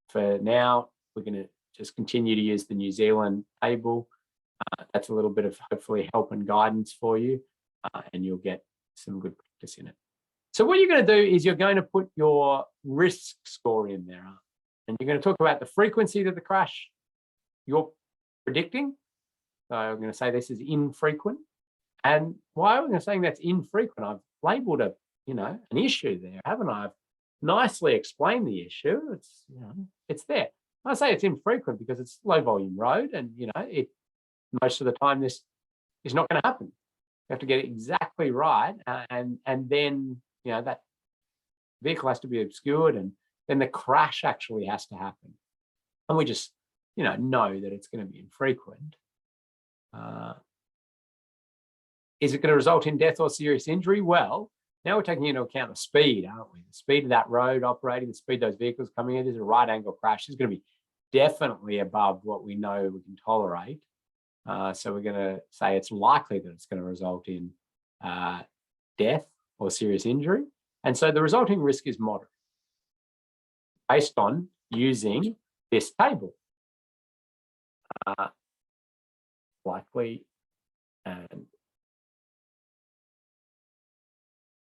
for now, we're going to just continue to use the New Zealand table. That's a little bit of hopefully help and guidance for you, and you'll get some good practice in it. So what you're going to do is you're going to put your risk score in there, and you're going to talk about the frequency of the crash you're predicting. So I'm going to say this is infrequent. And why am I saying that's infrequent? I've labeled an issue there, haven't I? I've nicely explained the issue. It's there. I say it's infrequent because it's low volume road, and most of the time this is not going to happen. You have to get it exactly right, and then that vehicle has to be obscured, and then the crash actually has to happen. And we just know that it's going to be infrequent. Is it going to result in death or serious injury? Well, now we're taking into account the speed, aren't we? The speed of that road operating, the speed those vehicles coming in. There's a right angle crash. It's going to be definitely above what we know we can tolerate. So we're going to say it's likely that it's going to result in death or serious injury. And so the resulting risk is moderate based on using this table. Likely and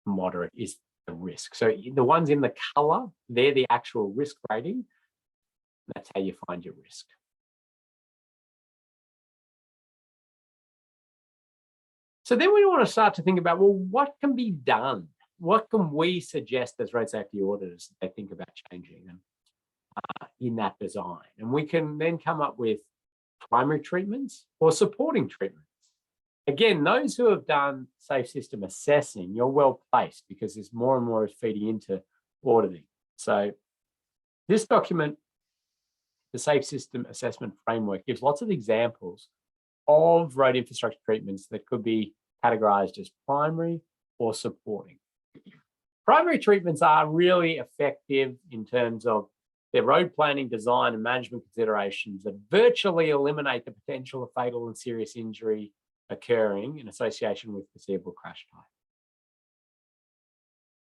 moderate is the risk. So the ones in the color, they're the actual risk rating. That's how you find your risk. So then we want to start to think about, well, what can be done? What can we suggest as road safety auditors that they think about changing in that design? And we can then come up with primary treatments or supporting treatments. Again, those who have done safe system assessing, you're well placed because there's more and more feeding into auditing. So this document, the Safe System Assessment Framework, gives lots of examples of road infrastructure treatments that could be categorized as primary or supporting. Primary treatments are really effective in terms of their road planning, design, and management considerations that virtually eliminate the potential of fatal and serious injury occurring in association with foreseeable crash type.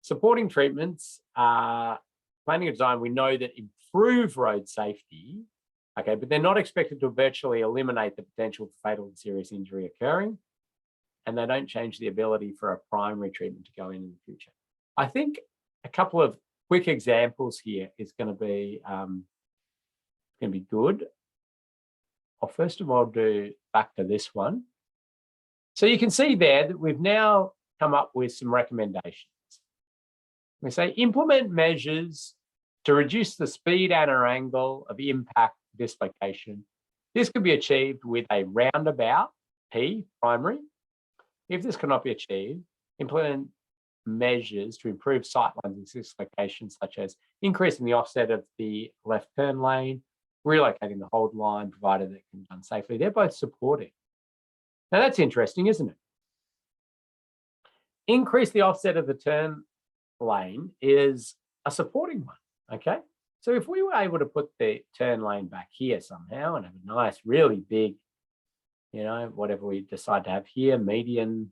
Supporting treatments are planning and design, we know that improve road safety, okay, but they're not expected to virtually eliminate the potential for fatal and serious injury occurring, and they don't change the ability for a primary treatment to go in the future. I think a couple of quick examples here is going to be good. I'll first of all do back to this one. So you can see there that we've now come up with some recommendations. We say implement measures to reduce the speed and or angle of impact dislocation. This could be achieved with a roundabout, P, primary. If this cannot be achieved, implement measures to improve sightlines and dislocations, such as increasing the offset of the left turn lane, relocating the hold line, provided it can be done safely. They're both supporting. Now that's interesting, isn't it? Increase the offset of the turn lane is a supporting one, okay? So if we were able to put the turn lane back here somehow and have a nice, really big, you know, whatever we decide to have here, median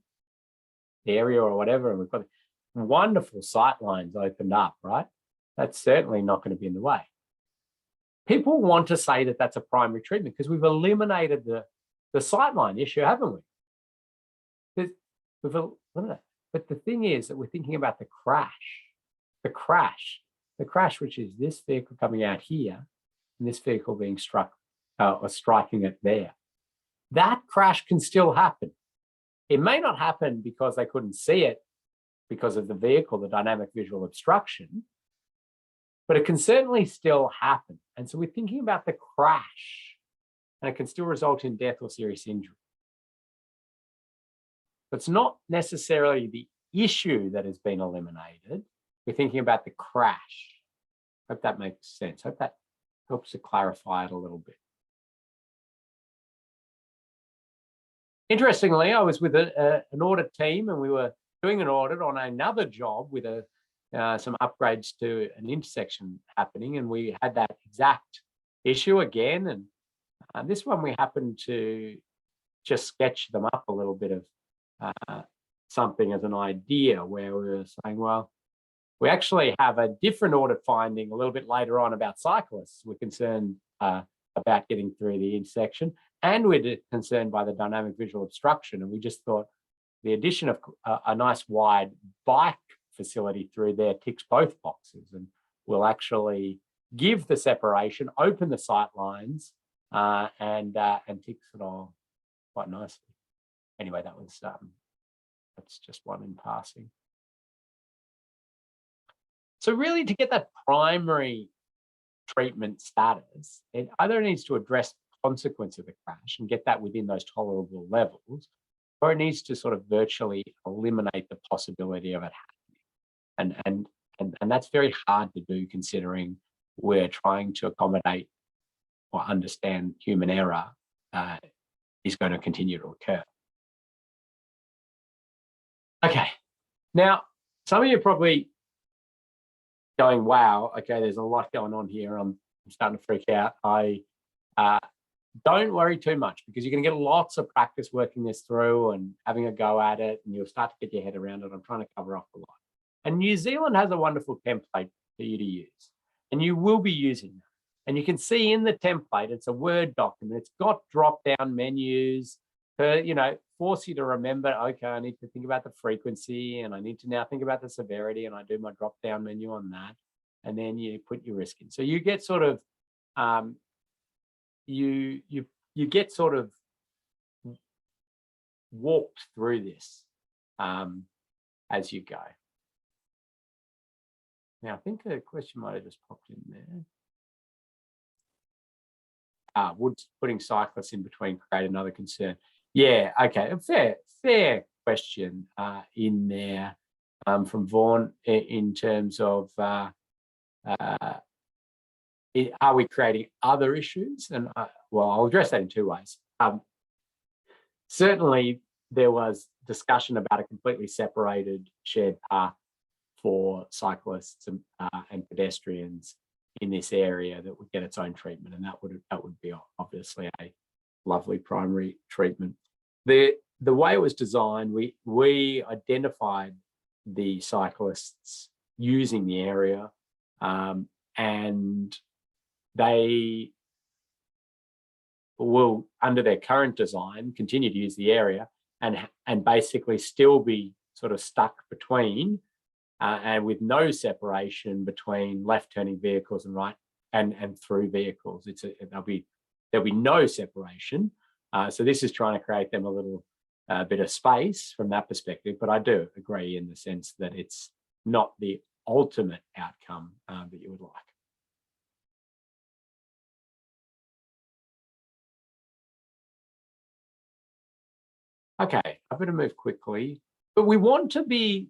area or whatever, and we've got wonderful sight lines opened up, right? That's certainly not going to be in the way. People want to say that that's a primary treatment because we've eliminated the sightline issue, haven't we? But the thing is that we're thinking about the crash, which is this vehicle coming out here and this vehicle being struck or striking it there. That crash can still happen. It may not happen because they couldn't see it because of the vehicle, the dynamic visual obstruction, but it can certainly still happen. And so we're thinking about the crash, and it can still result in death or serious injury. But it's not necessarily the issue that has been eliminated. We're thinking about the crash. Hope that makes sense. Hope that helps to clarify it a little bit. Interestingly, I was with an audit team and we were doing an audit on another job with some upgrades to an intersection happening, and we had that exact issue again. And this one we happened to just sketch them up a little bit of something as an idea where we were saying, well, we actually have a different audit finding a little bit later on about cyclists. We're concerned about getting through the intersection, and we're concerned by the dynamic visual obstruction. And we just thought the addition of a nice wide bike facility through there ticks both boxes, and will actually give the separation, open the sight lines, and ticks it all quite nicely. Anyway, that was that's just one in passing. So really, to get that primary treatment status, it either needs to address the consequence of the crash and get that within those tolerable levels, or it needs to sort of virtually eliminate the possibility of it happening. And that's very hard to do, considering we're trying to accommodate or understand human error is going to continue to occur. Okay, now some of you are probably going, wow, okay, there's a lot going on here. I'm starting to freak out. don't worry too much, because you're going to get lots of practice working this through and having a go at it, and you'll start to get your head around it. I'm trying to cover off a lot. And New Zealand has a wonderful template for you to use, and you will be using that. And you can see in the template, it's a Word document. It's got drop-down menus to, force you to remember, okay, I need to think about the frequency, and I need to now think about the severity, and I do my drop-down menu on that. And then you put your risk in. So you get sort of, you get sort of walked through this as you go. Now, I think a question might have just popped in there. Would putting cyclists in between create another concern? Yeah, okay, a fair question in there from Vaughan in terms of are we creating other issues? And well, I'll address that in two ways. Certainly, there was discussion about a completely separated shared path for cyclists and pedestrians in this area that would get its own treatment, and that would be obviously a lovely primary treatment. The way it was designed, we identified the cyclists using the area, and they will, under their current design, continue to use the area and basically still be sort of stuck between and with no separation between left turning vehicles and right and through vehicles. There'll be no separation. So this is trying to create them a little bit of space from that perspective. But I do agree in the sense that it's not the ultimate outcome that you would like. Okay, I'm going to move quickly, but we want to be,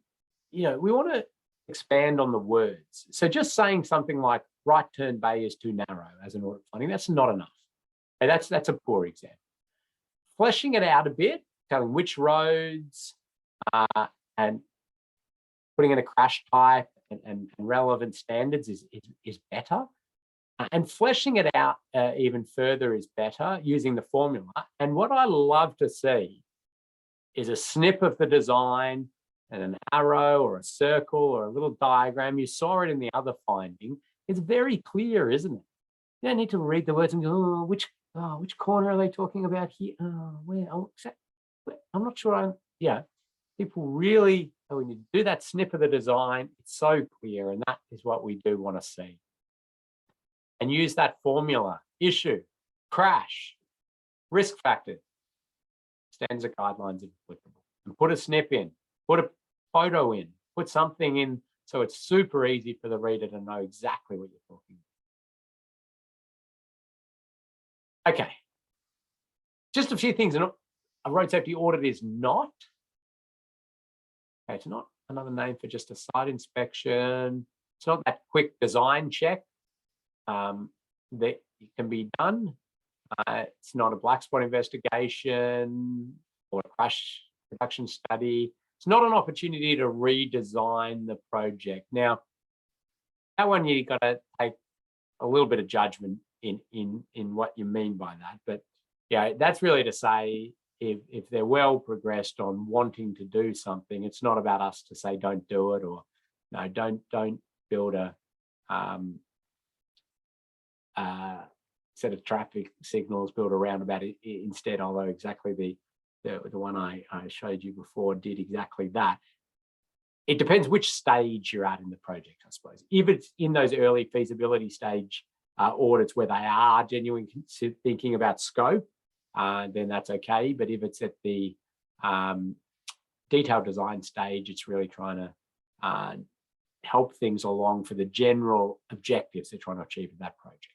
we want to expand on the words. So just saying something like right turn bay is too narrow as an audit finding, that's not enough. Okay, that's a poor example. Fleshing it out a bit, telling which roads and putting in a crash type and relevant standards is better. And fleshing it out even further is better using the formula. And what I love to see is a snip of the design and an arrow or a circle or a little diagram. You saw it in the other finding. It's very clear, isn't it? You don't need to read the words and go, which corner are they talking about here? Where? Oh, I'm not sure. People really, when you do that snip of the design, it's so clear, and that is what we do want to see. And use that formula: issue, crash, risk factor, standards of guidelines if applicable, and put a snip in, put a photo in, put something in, so it's super easy for the reader to know exactly what you're talking about. Okay, just a few things. A road safety audit is not. Okay, it's not another name for just a site inspection. It's not that quick design check that can be done. It's not a black spot investigation or a crash reduction study. It's not an opportunity to redesign the project. Now, that one you got to take a little bit of judgment in what you mean by that. But yeah, that's really to say if they're well progressed on wanting to do something, it's not about us to say don't do it, or no, don't build a set of traffic signals, build a roundabout instead, although exactly the one I showed you before did exactly that. It depends which stage you're at in the project, I suppose. If it's in those early feasibility stage audits where they are genuinely thinking about scope, then that's okay. But if it's at the detailed design stage, it's really trying to help things along for the general objectives they're trying to achieve in that project.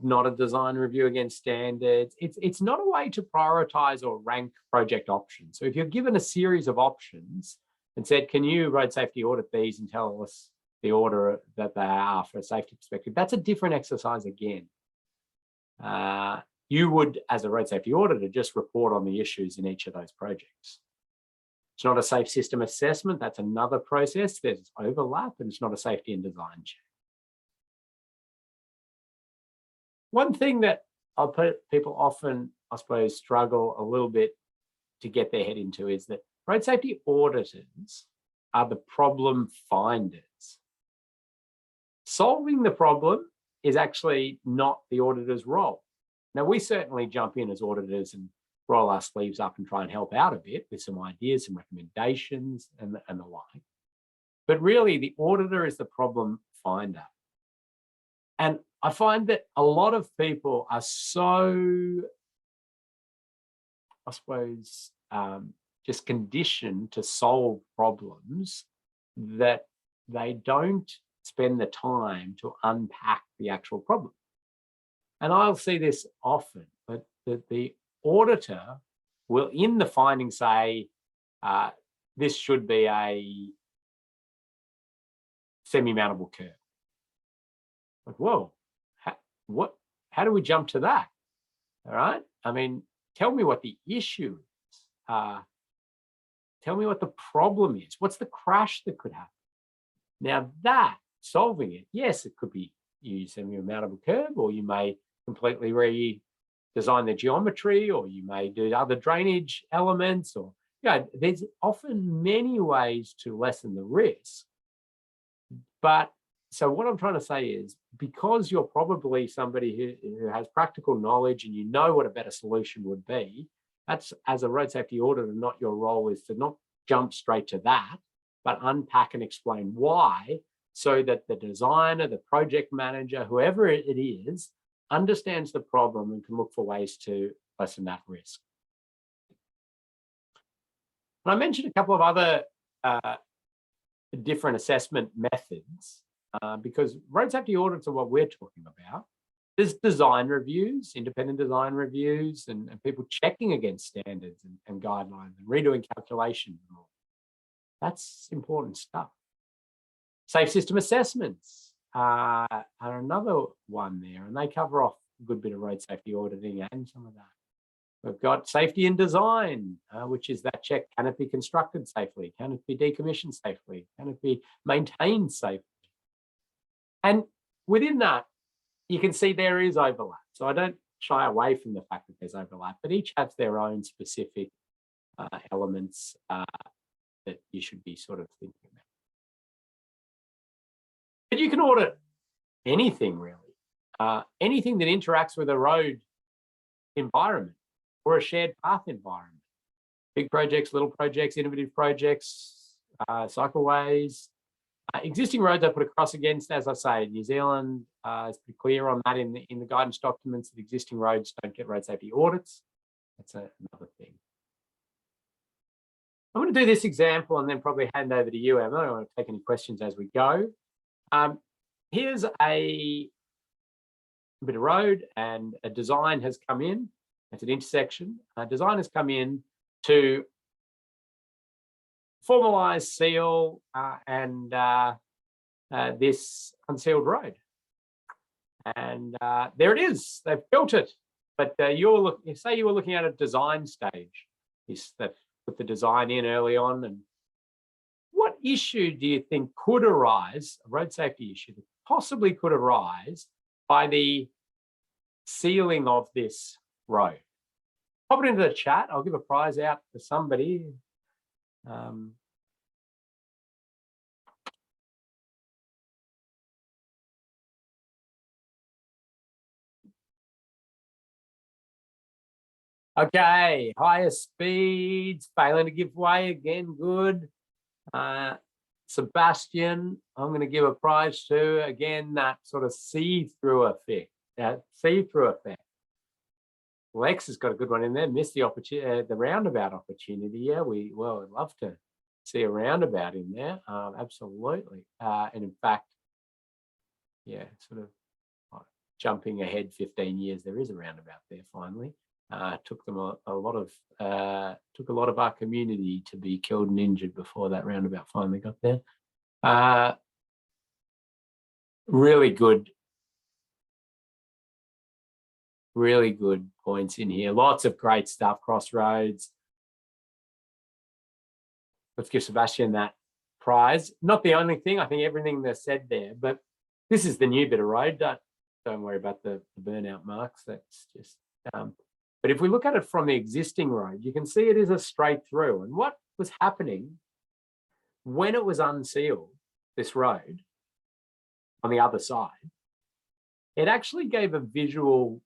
Not a design review against standards. It's not a way to prioritize or rank project options. So if you're given a series of options and said, can you road safety audit these and tell us the order that they are for a safety perspective, that's a different exercise again. You would, as a road safety auditor, just report on the issues in each of those projects. It's not a safe system assessment. That's another process. There's overlap, and it's not a safety and design check. One thing that people often, I suppose, struggle a little bit to get their head into is that road safety auditors are the problem finders. Solving the problem is actually not the auditor's role. Now, we certainly jump in as auditors and roll our sleeves up and try and help out a bit with some ideas, some recommendations, and the like. But really, the auditor is the problem finder. And I find that a lot of people are so, I suppose, just conditioned to solve problems that they don't spend the time to unpack the actual problem. And I'll see this often, but the auditor will, in the findings, say, this should be a semi-mountable curb. Like, whoa, how do we jump to that? All right. I mean, tell me what the issue is. Tell me what the problem is. What's the crash that could happen? Now that, solving it, yes, it could be you semi-mountable curb, or you may completely redesign the geometry, or you may do other drainage elements, or, you know, there's often many ways to lessen the risk. But so what I'm trying to say is, because you're probably somebody who has practical knowledge and you know what a better solution would be, that's, as a road safety auditor, not your role is to not jump straight to that, but unpack and explain why, so that the designer, the project manager, whoever it is, understands the problem and can look for ways to lessen that risk. And I mentioned a couple of other different assessment methods, because road safety audits are what we're talking about. There's design reviews, independent design reviews, and people checking against standards and guidelines and redoing calculations and all. That's important stuff. Safe system assessments are another one there, and they cover off a good bit of road safety auditing and some of that. We've got safety and design, which is that check: can it be constructed safely? Can it be decommissioned safely? Can it be maintained safely? And within that, you can see there is overlap. So I don't shy away from the fact that there's overlap, but each has their own specific elements that you should be sort of thinking about. But you can audit anything, really. Anything that interacts with a road environment or a shared path environment. Big projects, little projects, innovative projects, cycleways. Existing roads I put a cross against, as I say. New Zealand is pretty clear on that in the guidance documents, that existing roads don't get road safety audits. That's another thing. I'm going to do this example and then probably hand over to you, Emma. I don't want to take any questions as we go. Here's a bit of road, and a design has come in. It's an intersection. A design has come in to formalise, seal, and this unsealed road. And there it is. They've built it. But say you were looking at a design stage. They've put the design in early on. And what issue do you think could arise, a road safety issue that possibly could arise by the sealing of this road? Pop it into the chat. I'll give a prize out for somebody. Okay, higher speeds, failing to give way again, good. Sebastian, I'm going to give a prize to, again, that sort of see-through effect. Lex has got a good one in there. Missed the opportunity, the roundabout opportunity. Yeah, I'd love to see a roundabout in there. Absolutely. And in fact, yeah, sort of jumping ahead 15 years, there is a roundabout there finally. Took them a lot of our community to be killed and injured before that roundabout finally got there. Really good points in here. Lots of great stuff. Crossroads. Let's give Sebastian that prize. Not the only thing. I think everything they said there, but this is the new bit of road. don't worry about the burnout marks. That's just, but if we look at it from the existing road, you can see it is a straight through. And what was happening when it was unsealed, this road on the other side, it actually gave a visual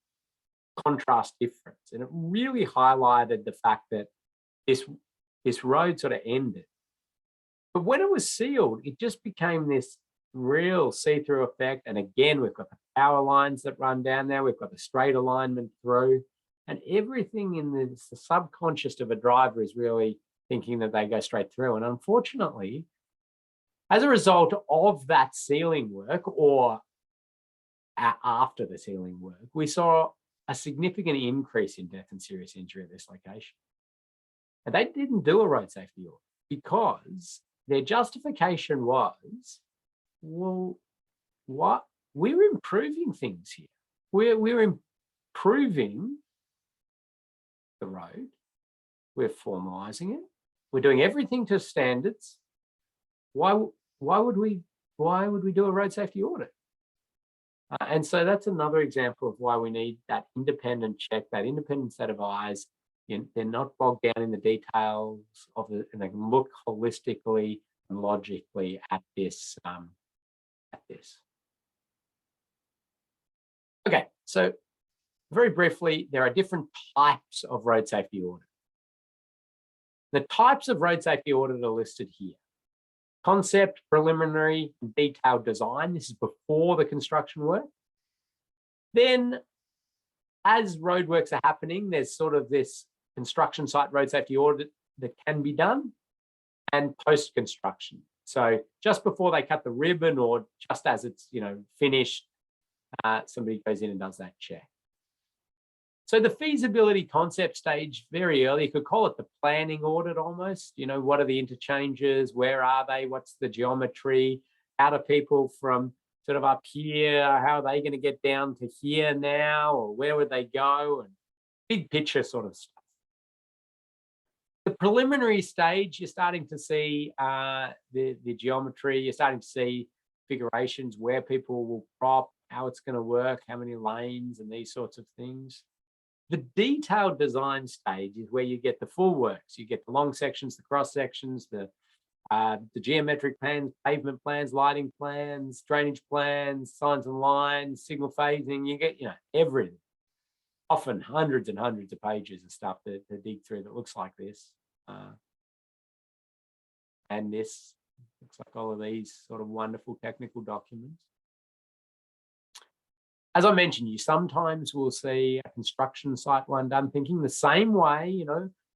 contrast difference. And it really highlighted the fact that this road sort of ended. But when it was sealed, it just became this real see-through effect. And again, we've got the power lines that run down there. We've got the straight alignment through, and everything in the subconscious of a driver is really thinking that they go straight through. And unfortunately, as a result of that sealing work, or after the sealing work, we saw a significant increase in death and serious injury at this location. And they didn't do a road safety audit because their justification was, well, what? We're improving things here. We're improving the road. We're formalizing it. We're doing everything to standards. Why would we do a road safety audit? And so that's another example of why we need that independent check, that independent set of eyes. They're not bogged down in the details of it, and they can look holistically and logically at this. Okay, so very briefly, there are different types of road safety audit. The types of road safety audit are listed here. Concept, preliminary, and detailed design. This is before the construction work. Then, as roadworks are happening, there's sort of this construction site road safety audit that can be done, and post-construction. So just before they cut the ribbon, or just as it's finished, somebody goes in and does that check. So the feasibility concept stage, very early, you could call it the planning audit almost. What are the interchanges? Where are they? What's the geometry? How do people from sort of up here, how are they going to get down to here now? Or where would they go? And big picture sort of stuff. The preliminary stage, you're starting to see the geometry. You're starting to see configurations, where people will prop, how it's going to work, how many lanes, and these sorts of things. The detailed design stage is where you get the full works. You get the long sections, the cross sections, the geometric plans, pavement plans, lighting plans, drainage plans, signs and lines, signal phasing. You get everything. Often hundreds and hundreds of pages of stuff to dig through that looks like this. And this looks like all of these sort of wonderful technical documents. As I mentioned, you sometimes will see a construction site one done thinking the same way,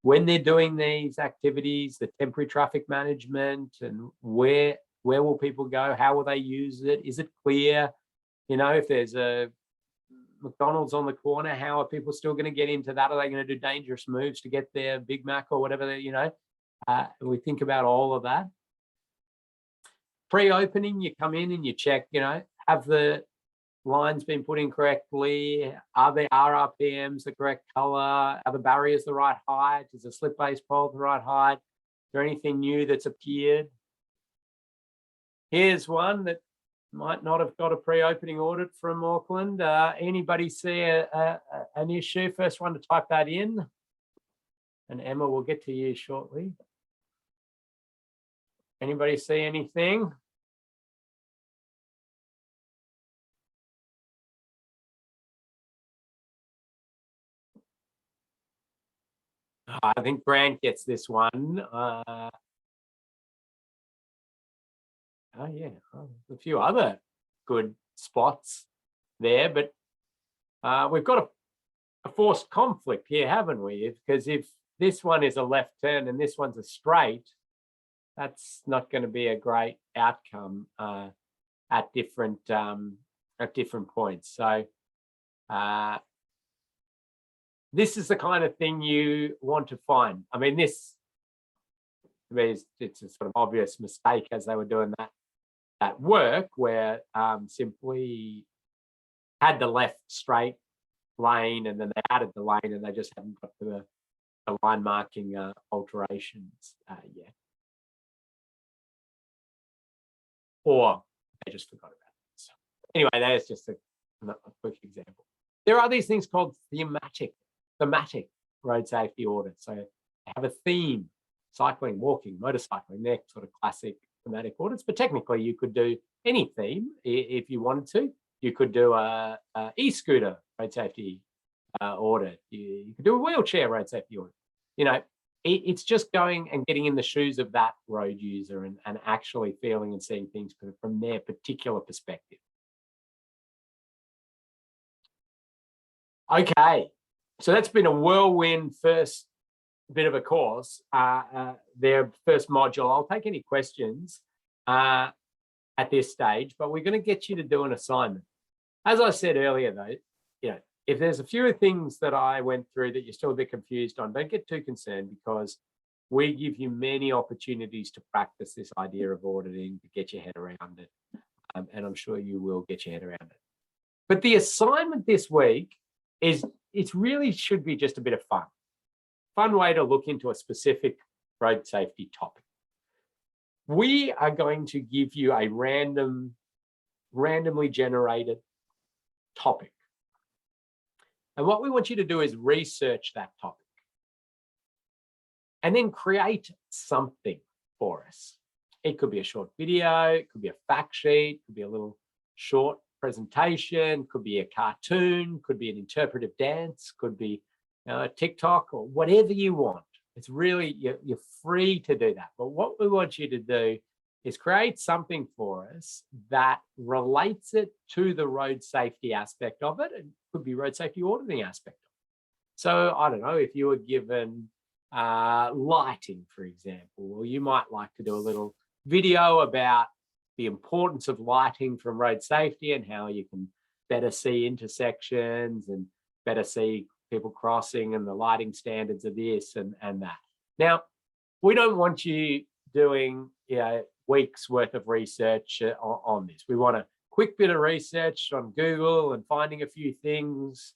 when they're doing these activities, the temporary traffic management, and where will people go? How will they use it? Is it clear? If there's a McDonald's on the corner, how are people still going to get into that? Are they going to do dangerous moves to get their Big Mac or whatever? We think about all of that. Pre-opening, you come in and you check, have the lines been put in correctly? Are the RRPMs the correct color? Are the barriers the right height? Is the slip base pole the right height? Is there anything new that's appeared? Here's one that might not have got a pre-opening audit from Auckland. Anybody see an issue? First one to type that in. And Emma will get to you shortly. Anybody see anything? I think Grant gets this one. Oh yeah, a few other good spots there, but we've got a forced conflict here, haven't we? Because if this one is a left turn and this one's a straight, that's not going to be a great outcome at different points. So this is the kind of thing you want to find. I mean, it's a sort of obvious mistake as they were doing that work, where simply had the left straight lane and then they added the lane and they just hadn't got to the line marking alterations yet. Or they just forgot about it. So anyway, there's just a a quick example. There are these things called thematic road safety audits. So they have a theme: cycling, walking, motorcycling. They're sort of classic thematic audits. But technically, you could do any theme if you wanted to. You could do a e-scooter road safety audit. You could do a wheelchair road safety audit. You know, it's just going and getting in the shoes of that road user and actually feeling and seeing things from their particular perspective. Okay, so that's been a whirlwind first bit of a course, their first module. I'll take any questions at this stage, but we're going to get you to do an assignment. As I said earlier, though, you know, if there's a few things that I went through that you're still a bit confused on, don't get too concerned, because we give you many opportunities to practice this idea of auditing, to get your head around it. And I'm sure you will get your head around it. But the assignment this week is, it really should be just a bit of fun. Fun way to look into a specific road safety topic. We are going to give you a randomly generated topic. And what we want you to do is research that topic and then create something for us. It could be a short video, it could be a fact sheet, it could be a little short presentation, could be a cartoon, could be an interpretive dance, could be a TikTok, or whatever you want. It's really, you're free to do that. But what we want you to do is create something for us that relates it to the road safety aspect of it. It could be road safety auditing aspect of it. So I don't know, if you were given lighting, for example, or you might like to do a little video about the importance of lighting from road safety and how you can better see intersections and better see people crossing and the lighting standards of this and that. Now, we don't want you doing, you know, weeks worth of research on this. We want a quick bit of research on Google and finding a few things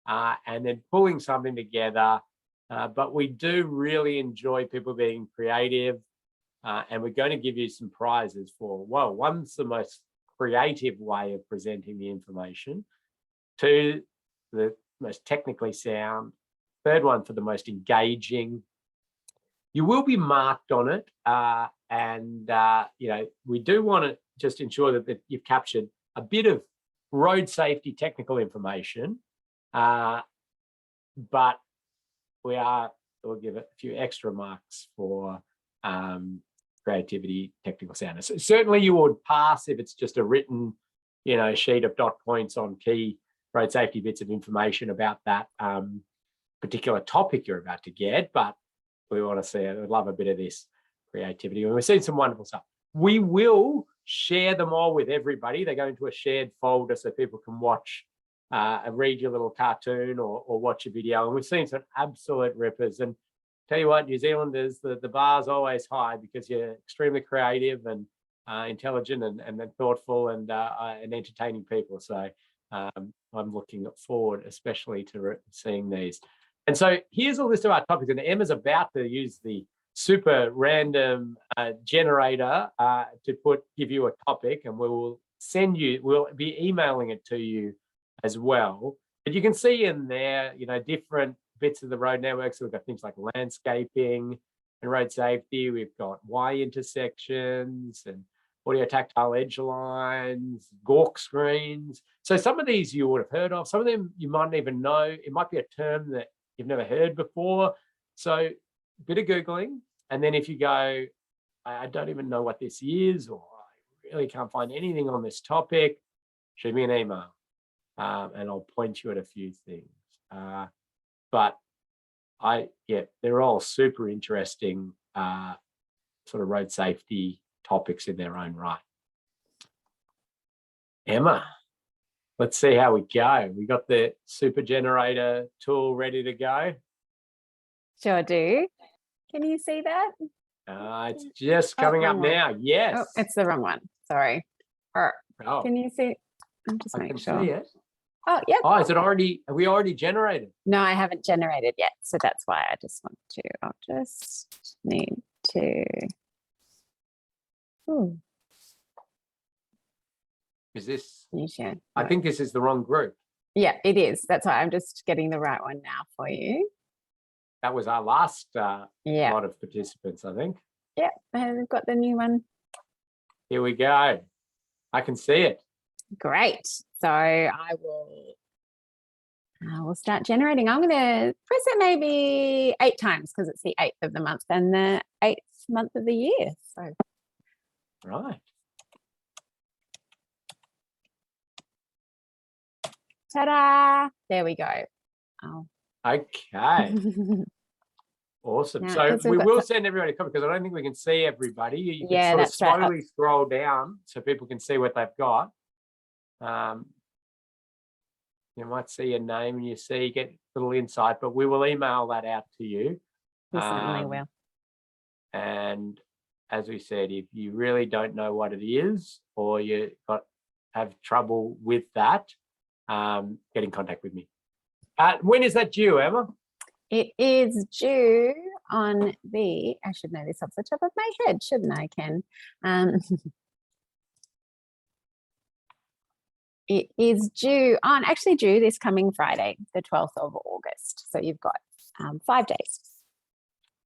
and then pulling something together. But we do really enjoy people being creative, and we're going to give you some prizes for, well, one's the most creative way of presenting the information, two, the most technically sound, third one for the most engaging. You will be marked on it, and you know, we do want to just ensure that you've captured a bit of road safety technical information, but we'll give it a few extra marks for creativity, technical soundness. Certainly you would pass if it's just a written, you know, sheet of dot points on key road safety bits of information about that particular topic you're about to get. But we want to see it. We'd love a bit of this creativity. And we've seen some wonderful stuff. We will share them all with everybody. They go into a shared folder so people can watch read your little cartoon or watch a video. And we've seen some absolute rippers. And tell you what, New Zealanders, the bar's always high because you're extremely creative and intelligent and thoughtful and entertaining people. So I'm looking forward especially to seeing these. And so here's a list of our topics, and Emma's about to use the super random generator to give you a topic, and we'll be emailing it to you as well. But you can see in there, you know, different bits of the road network. So we've got things like landscaping and road safety. We've got Y intersections and audio tactile edge lines, gawk screens. So some of these you would have heard of. Some of them you might not even know. It might be a term that you've never heard before. So a bit of Googling. And then if you go, I don't even know what this is, or I really can't find anything on this topic, shoot me an email and I'll point you at a few things. But they're all super interesting sort of road safety topics in their own right. Emma, let's see how we go. We got the super generator tool ready to go. Sure do. Can you see that? It's just coming up now. Yes. Oh, it's the wrong one. Sorry. Oh, can you see? I'm just I making can sure. see it. Oh, yeah. Oh, is it already? Have we already generated? No, I haven't generated yet. So that's why I just want to. I'll just need to. Ooh. Is this? Can you share? I think this is the wrong group. Yeah, it is. That's why I'm just getting the right one now for you. That was our last Yeah. lot of participants, I think. Yeah, I've got the new one. Here we go. I can see it. Great. So I will start generating. I'm going to press it maybe 8 times because it's the 8th of the month and the 8th month of the year. So Right. ta-da! There we go. Oh. Okay. Awesome. Now, So 'cause we've we got will send everybody a copy because I don't think we can see everybody. You Yeah, can sort of that's right. slowly scroll down so people can see what they've got. You might see a name and you get a little insight, but we will email that out to you. We certainly will. And as we said, if you really don't know what it is or you have trouble with that, get in contact with me. When is that due, Emma? It is due on I should know this off the top of my head, shouldn't I, Ken? It is actually due this coming Friday, the 12th of August. So you've got 5 days.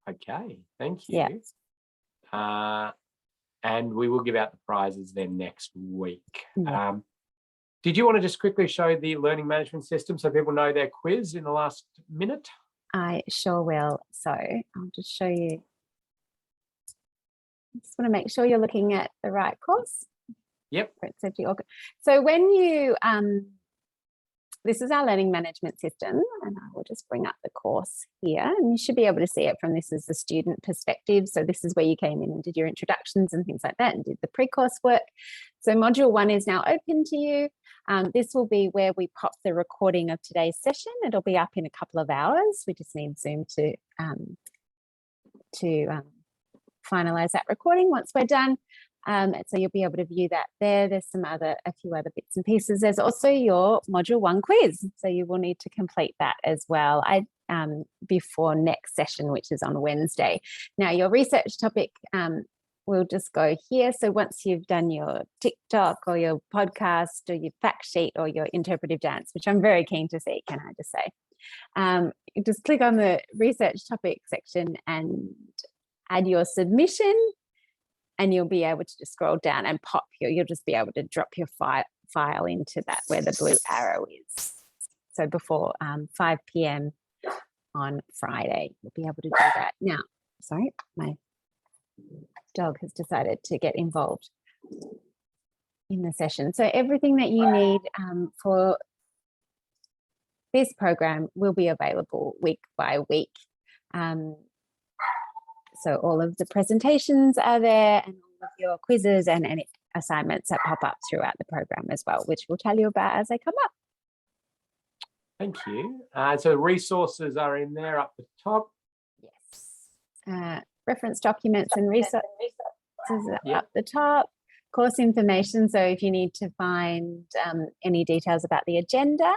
Okay, thank you. Yeah. And we will give out the prizes then next week. Yeah. Did you want to just quickly show the learning management system so people know their quiz in the last minute? I sure will. So I'll just show you. I just want to make sure you're looking at the right course. Yep. So when you, this is our learning management system, and I will just bring up the course here, and you should be able to see it from this as the student perspective. So this is where you came in and did your introductions and things like that and did the pre-course work. So module 1 is now open to you. This will be where we pop the recording of today's session. It'll be up in a couple of hours. We just need Zoom to finalize that recording once we're done. So you'll be able to view that there. There's a few other bits and pieces. There's also your module 1 quiz. So you will need to complete that as well before next session, which is on Wednesday. Now your research topic will just go here. So once you've done your TikTok or your podcast or your fact sheet or your interpretive dance, which I'm very keen to see, can I just say, you just click on the research topic section and add your submission. And you'll be able to just scroll down and you'll just be able to drop your file into that where the blue arrow is. So before 5 p.m. on Friday, you'll be able to do that. Now, sorry, my dog has decided to get involved in the session. So everything that you need for this program will be available week by week. So all of the presentations are there and all of your quizzes and any assignments that pop up throughout the program as well, which we'll tell you about as they come up. Thank you. So resources are in there up the top. Yes. Reference documents and resources are up the top. Course information. So if you need to find any details about the agenda,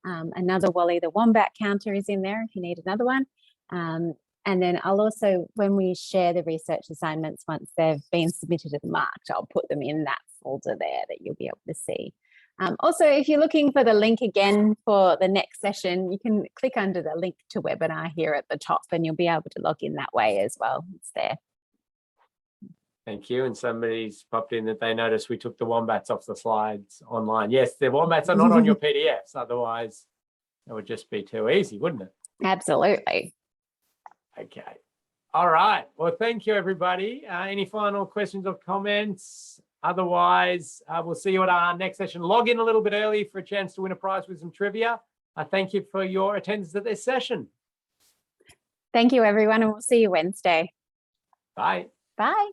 another Wally the Wombat counter is in there if you need another one. And then I'll also, when we share the research assignments, once they've been submitted and marked, I'll put them in that folder there that you'll be able to see. Also, if you're looking for the link again for the next session, you can click under the link to webinar here at the top and you'll be able to log in that way as well. It's there. Thank you. And somebody's popped in that they noticed we took the wombats off the slides online. Yes, the wombats are not on your PDFs. Otherwise, it would just be too easy, wouldn't it? Absolutely. Okay. All right. Well, thank you, everybody. Any final questions or comments? Otherwise, we'll see you at our next session. Log in a little bit early for a chance to win a prize with some trivia. Thank you for your attendance at this session. Thank you, everyone, and we'll see you Wednesday. Bye. Bye.